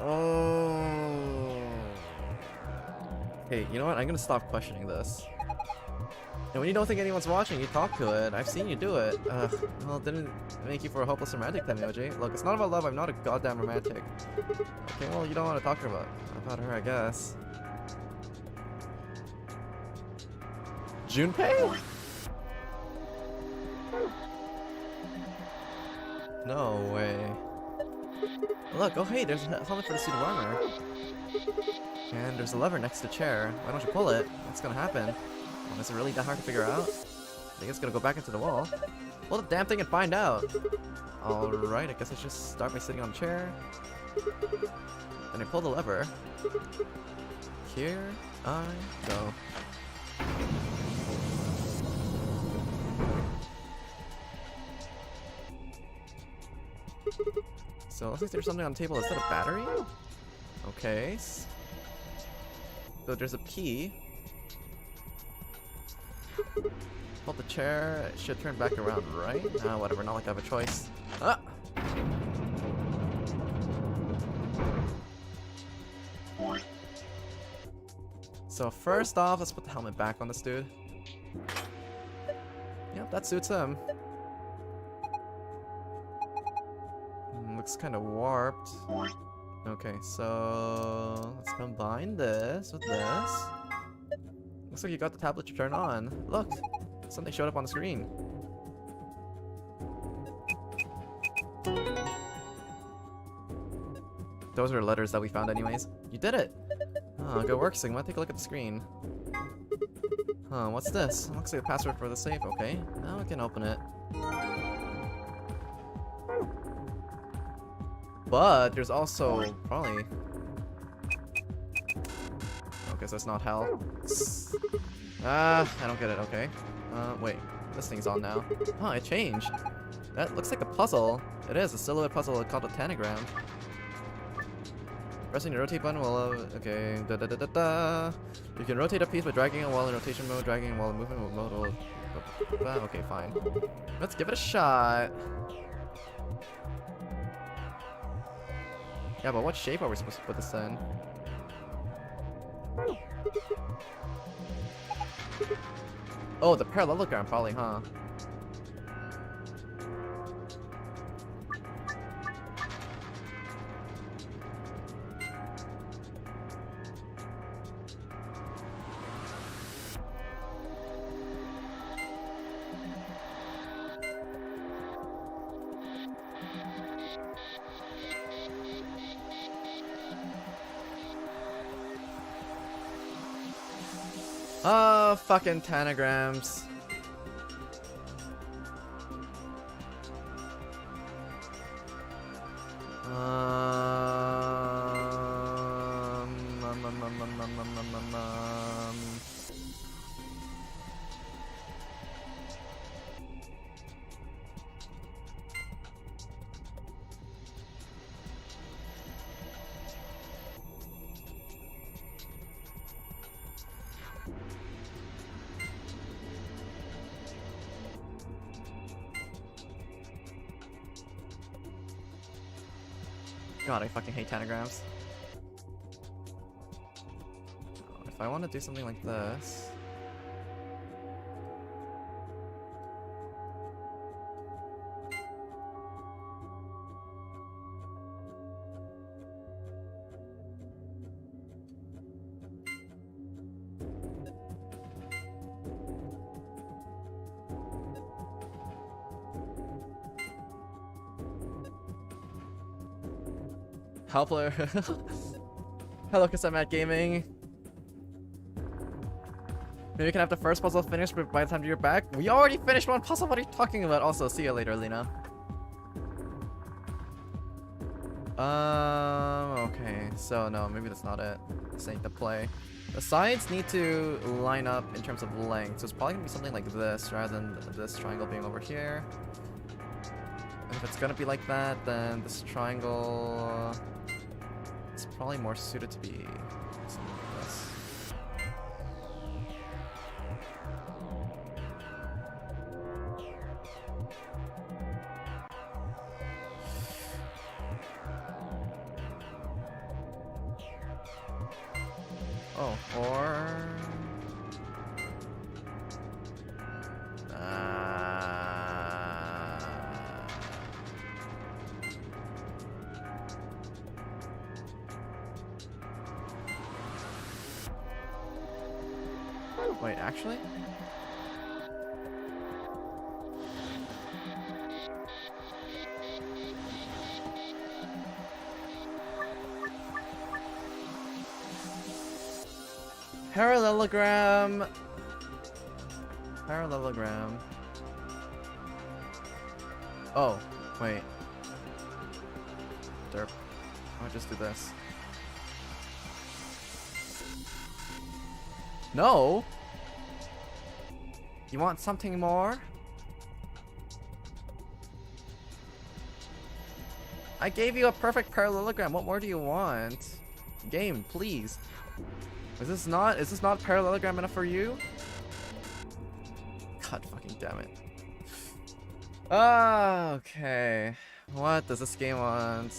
Oh. Hey, you know what? I'm gonna stop questioning this. And when you don't think anyone's watching, you talk to it. I've seen you do it. Well, it didn't make you for a hopeless romantic, Tenmyoji. Look, it's not about love. I'm not a goddamn romantic. Okay, well, you don't want to talk about her, I guess. Junpei? No way. Look, oh hey, there's a helmet for the suit of armor. And there's a lever next to the chair. Why don't you pull it? What's gonna happen? Well, is it really that hard to figure out? I think it's gonna go back into the wall. Pull the damn thing and find out. Alright, I guess I just start by sitting on the chair. Then I pull the lever. Here I go. So it looks like there's something on the table. Is that a battery? Okay. So there's a key. Hold the chair. It should turn back around, right? Whatever. Not like I have a choice. Ah! So first off, let's put the helmet back on this dude. Yep, that suits him. Looks kind of warped. Okay, so let's combine this with this. Looks like you got the tablet to turn on. Look, something showed up on the screen. Those are letters that we found anyways. You did it! Oh, good work, Sigma. Take a look at the screen. Huh, what's this? Looks like a password for the safe, okay. Now we can open it. But there's also probably... Okay, so it's not hell. I don't get it, okay. Wait. This thing's on now. Oh, it changed. That looks like a puzzle. It is, a silhouette puzzle called a tanagram. Pressing the rotate button while... okay, You can rotate a piece by dragging it while in rotation mode, dragging it while in movement mode will... okay, fine. Let's give it a shot. Yeah, but what shape are we supposed to put this in? Oh, the parallelogram probably, huh? Oh, fucking tanagrams. God, I fucking hate tanagrams. If I want to do something like this... Hello, hello, Cassette Gaming. Maybe we can have the first puzzle finished by the time you're back. We already finished one puzzle. What are you talking about? Also, see you later, Lena. Okay, so no, maybe that's not it. This ain't the play. The sides need to line up in terms of length, so it's probably gonna be something like this rather than this triangle being over here. And if it's gonna be like that, then this triangle is probably more suited to be something like this. Oh, or... Wait, actually? Parallelogram. Parallelogram. Oh, wait. Derp. I'll just do this. No? You want something more? I gave you a perfect parallelogram. What more do you want? Game, please. Is this not parallelogram enough for you? God fucking damn it. Okay. What does this game want?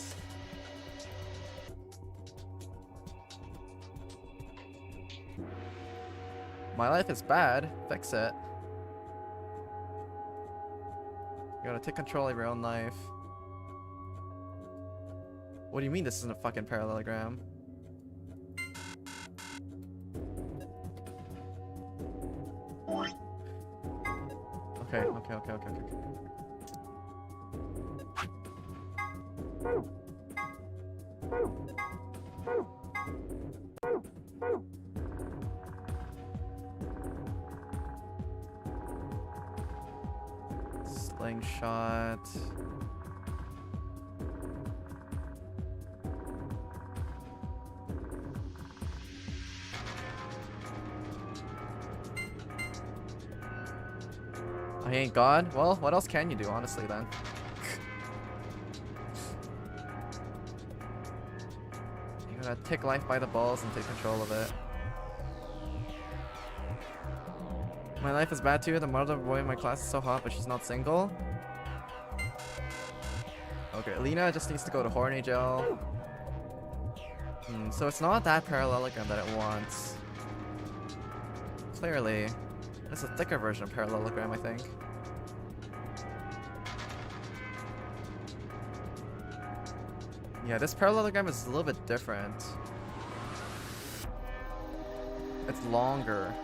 My life is bad. Fix it. You gotta take control of your own life. What do you mean this isn't a fucking parallelogram? Okay. Slingshot. I ain't God? Well, what else can you do, honestly, then? You gotta take life by the balls and take control of it. My life is bad too. The mother boy in my class is so hot, but she's not single. Okay, Lena just needs to go to horny jail. So it's not that parallelogram that it wants. Clearly. It's a thicker version of parallelogram, I think. Yeah, this parallelogram is a little bit different. It's longer.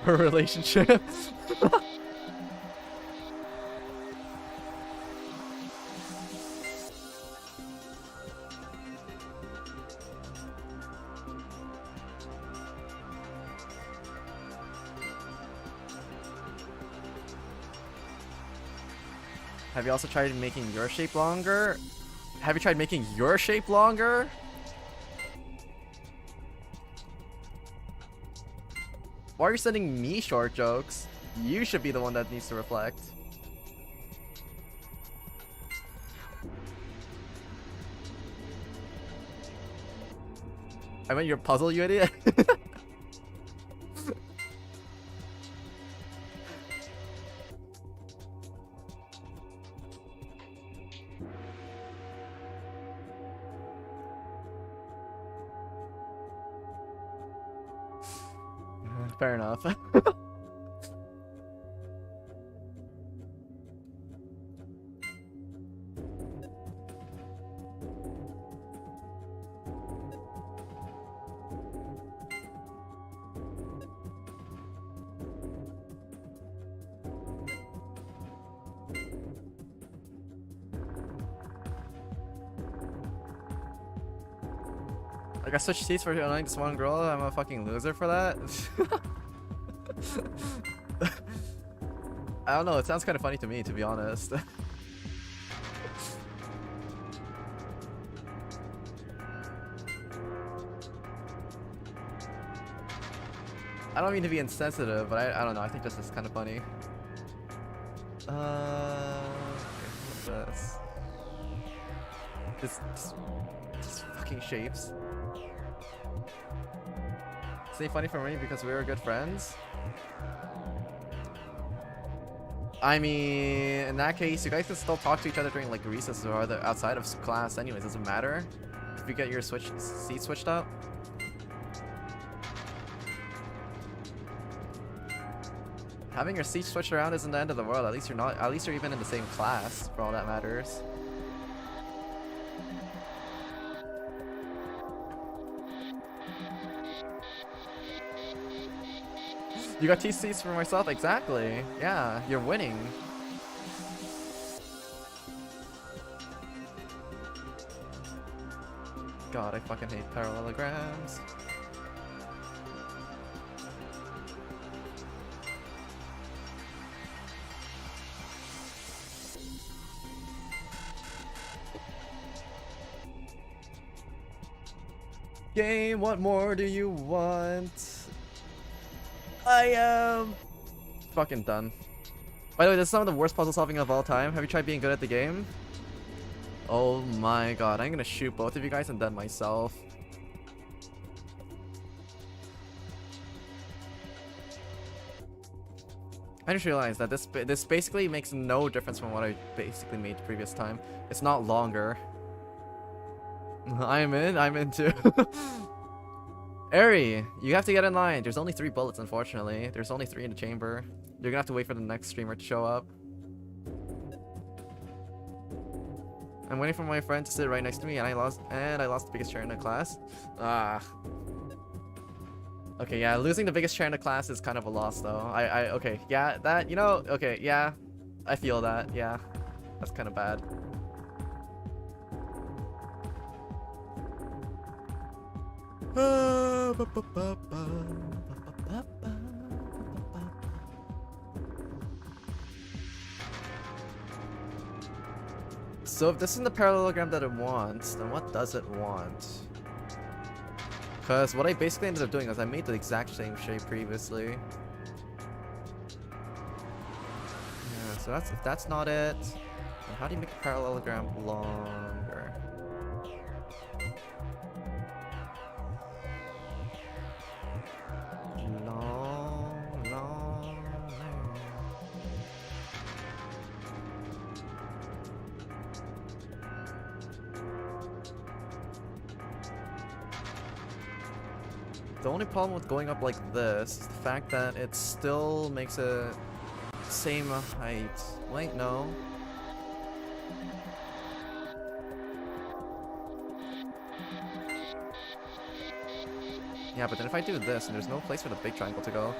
Her relationship. Have you also tried making your shape longer? Have you tried making your shape longer? Why are you sending me short jokes? You should be the one that needs to reflect. I meant your puzzle, you idiot. Fair enough. Like I switched seats for annoying this one girl. I'm a fucking loser for that. I don't know. It sounds kind of funny to me, to be honest. I don't mean to be insensitive, but I don't know. I think this is kind of funny. What's this? Just fucking shapes. Say funny for me because we were good friends. I mean, in that case, you guys can still talk to each other during like recess or other outside of class. Anyways, doesn't matter if you get your seat switched up. Having your seat switched around isn't the end of the world. At least you're not. At least you're even in the same class, for all that matters. You got 2 seats for myself? Exactly. Yeah, you're winning. God, I fucking hate parallelograms. Game, what more do you want? I am fucking done. By the way, this is some of the worst puzzle solving of all time. Have you tried being good at the game? Oh my god, I'm gonna shoot both of you guys and then myself. I just realized that this basically makes no difference from what I basically made the previous time. It's not longer. I'm in too. Eri, you have to get in line. There's only 3 bullets, unfortunately. There's only 3 in the chamber. You're gonna have to wait for the next streamer to show up. I'm waiting for my friend to sit right next to me, and I lost the biggest chair in the class. Ah. Okay, yeah, losing the biggest chair in the class is kind of a loss, though. Okay, yeah, that, you know, okay, yeah, I feel that, yeah, that's kind of bad. So if this is the parallelogram that it wants, then what does it want? Because what I basically ended up doing is I made the exact same shape previously. Yeah, so if that's not it, then how do you make a parallelogram longer? The only problem with going up like this is the fact that it still makes it same height. Wait, no. Yeah, but then if I do this, and there's no place for the big triangle to go.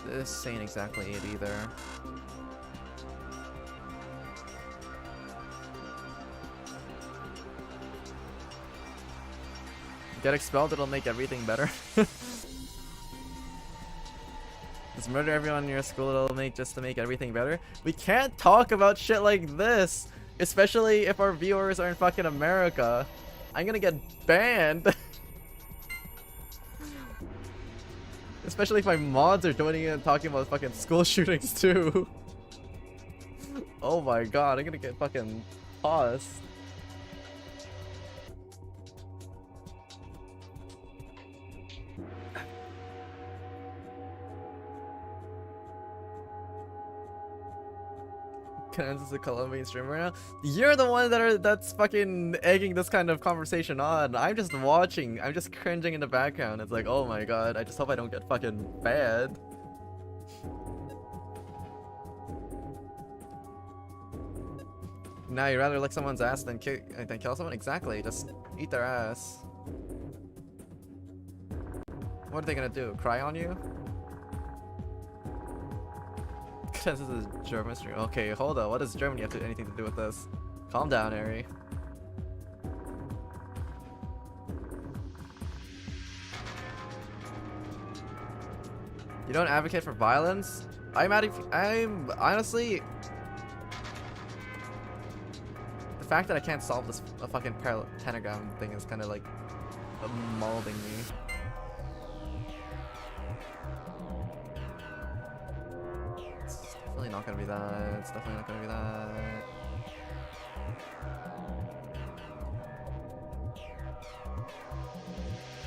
This ain't exactly it either. Get expelled, it'll make everything better. Just murder everyone in your school, it'll make just to make everything better. We can't talk about shit like this, especially if our viewers are in fucking America. I'm gonna get banned. Especially if my mods are joining in and talking about fucking school shootings too. Oh my god, I'm gonna get fucking paused. Cadenza's a Colombian streamer right now. You're the one that's fucking egging this kind of conversation on. I'm just watching. I'm just cringing in the background. It's like, oh my god. I just hope I don't get fucking banned. Now you'd rather lick someone's ass than kill someone? Exactly. Just eat their ass. What are they gonna do? Cry on you? This is a German stream. Okay, hold on. What does Germany have anything to do with this? Calm down, Ari. You don't advocate for violence? I'm honestly, the fact that I can't solve this fucking pentagram thing is kind of like molding me. It's definitely not gonna be that. It's definitely not gonna be that.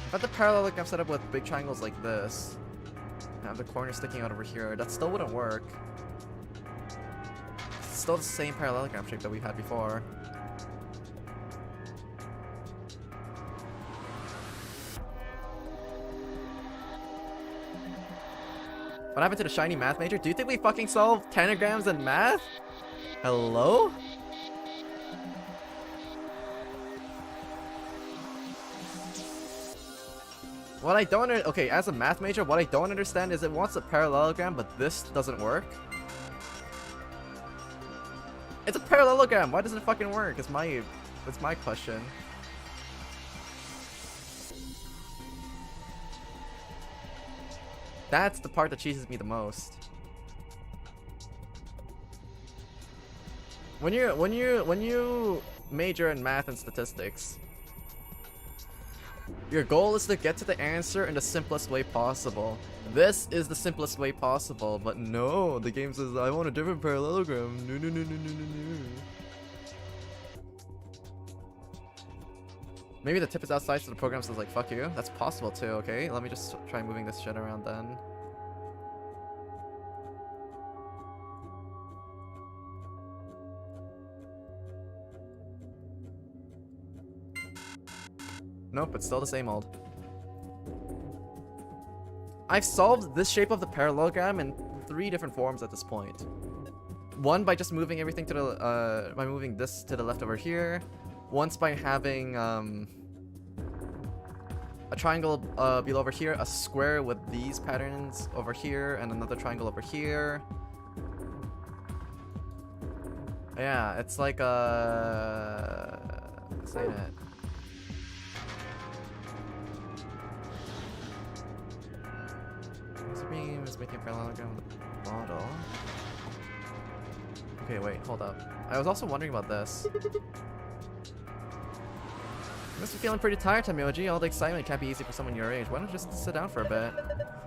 If I had the parallelogram set up with big triangles like this, and have the corner sticking out over here, that still wouldn't work. It's still the same parallelogram shape that we had before. What happened to the shiny math major? Do you think we fucking solved pentagrams in math? Hello? What I don't okay, as a math major, what I don't understand is it wants a parallelogram, but this doesn't work. It's a parallelogram. Why doesn't it fucking work? It's my question. That's the part that cheeses me the most. When you major in math and statistics, your goal is to get to the answer in the simplest way possible. This is the simplest way possible, but no, the game says I want a different parallelogram. No, no, no, no, no, no, no. Maybe the tip is outside, so the program says like, fuck you. That's possible too, okay? Let me just try moving this shit around then. Nope, it's still the same old. I've solved this shape of the parallelogram in 3 different forms at this point. One by just moving everything to the by moving this to the left over here. Once by having a triangle below over here, a square with these patterns over here, and another triangle over here. Yeah, it's like saying it. Beam is making a parallelogram with the bottle. Okay, wait, hold up. I was also wondering about this. You must be feeling pretty tired, Tamioji. All the excitement can't be easy for someone your age. Why don't you just sit down for a bit?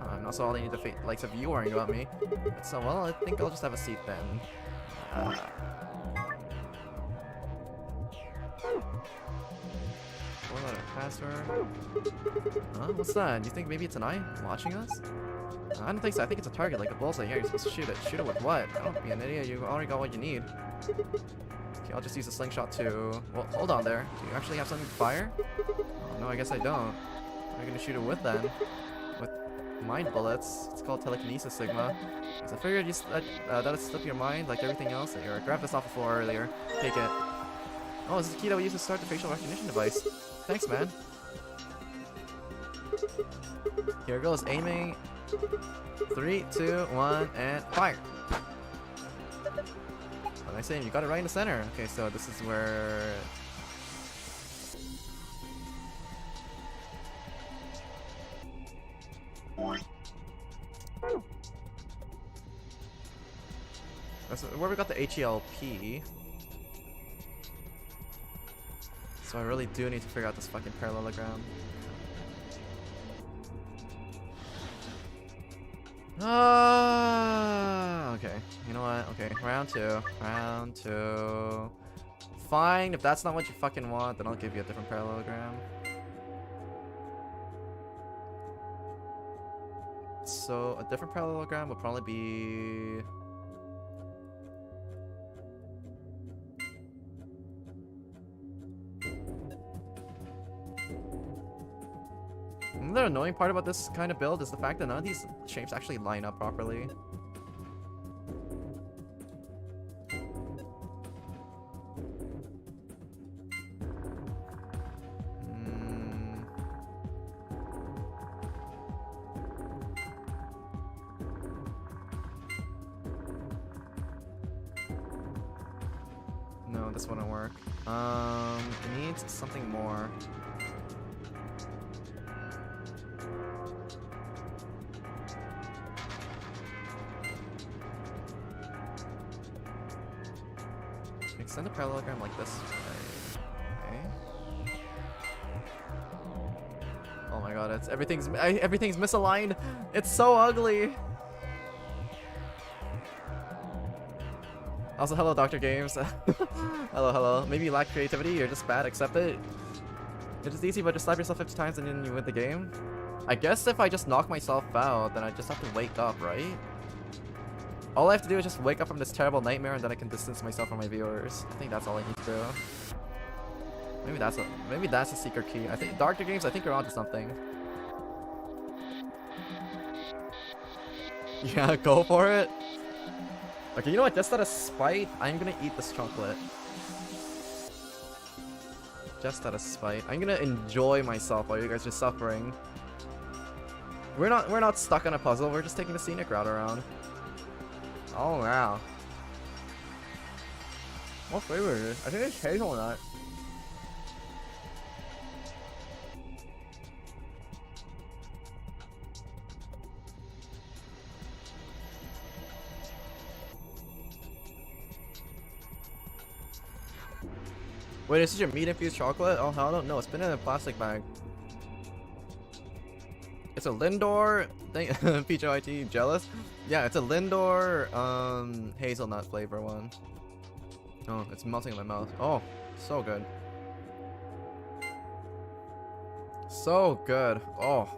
I'm not so all I need the likes of you worrying about me. So, well, I think I'll just have a seat then. What about a password? Huh? What's that? Do you think maybe it's an eye watching us? I don't think so. I think it's a target, like a bullseye. Yeah, you're supposed to shoot it. Shoot it with what? Don't be an idiot. You already got what you need. Okay, I'll just use a slingshot to... Well, hold on there. Do you actually have something to fire? Oh, no, I guess I don't. What am I gonna shoot it with then? With mind bullets. It's called telekinesis, Sigma. So I figured you that'll slip your mind like everything else. Here, grab this off the floor earlier. Take it. Oh, this is the key that we use to start the facial recognition device. Thanks, man. Here goes aiming. 3, 2, 1, and fire! What nice aim, you got it right in the center. Okay, so this is where... That's where we got the HELP. So I really do need to figure out this fucking parallelogram. Okay. You know what? Okay, round 2. Round 2. Fine, if that's not what you fucking want, then I'll give you a different parallelogram. So, a different parallelogram would probably be... Another annoying part about this kind of build is the fact that none of these shapes actually line up properly. No, this wouldn't work. It needs something more. Extend the parallelogram like this way. Okay. Oh my god, it's everything's misaligned. It's so ugly. Also, hello, Dr. Games. Hello, hello. Maybe you lack creativity, you're just bad, accept it. It's just easy, but just slap yourself 50 times and then you win the game. I guess if I just knock myself out, then I just have to wake up, right? All I have to do is just wake up from this terrible nightmare and then I can distance myself from my viewers. I think that's all I need to do. Maybe that's a secret key. I think Dr. Games, I think you're onto something. Yeah, go for it. Okay, you know what? Just out of spite, I'm gonna eat this chocolate. Just out of spite. I'm gonna enjoy myself while you guys are suffering. We're not stuck on a puzzle, we're just taking the scenic route around. Oh wow. What flavor is this? I think it's hazelnut. Wait, is this your meat infused chocolate? Oh hell no, it's been in a plastic bag. It's a Lindor thing. PJIT jealous? Yeah, it's a Lindor hazelnut flavor one. Oh, it's melting in my mouth. Oh, so good. So good. Oh.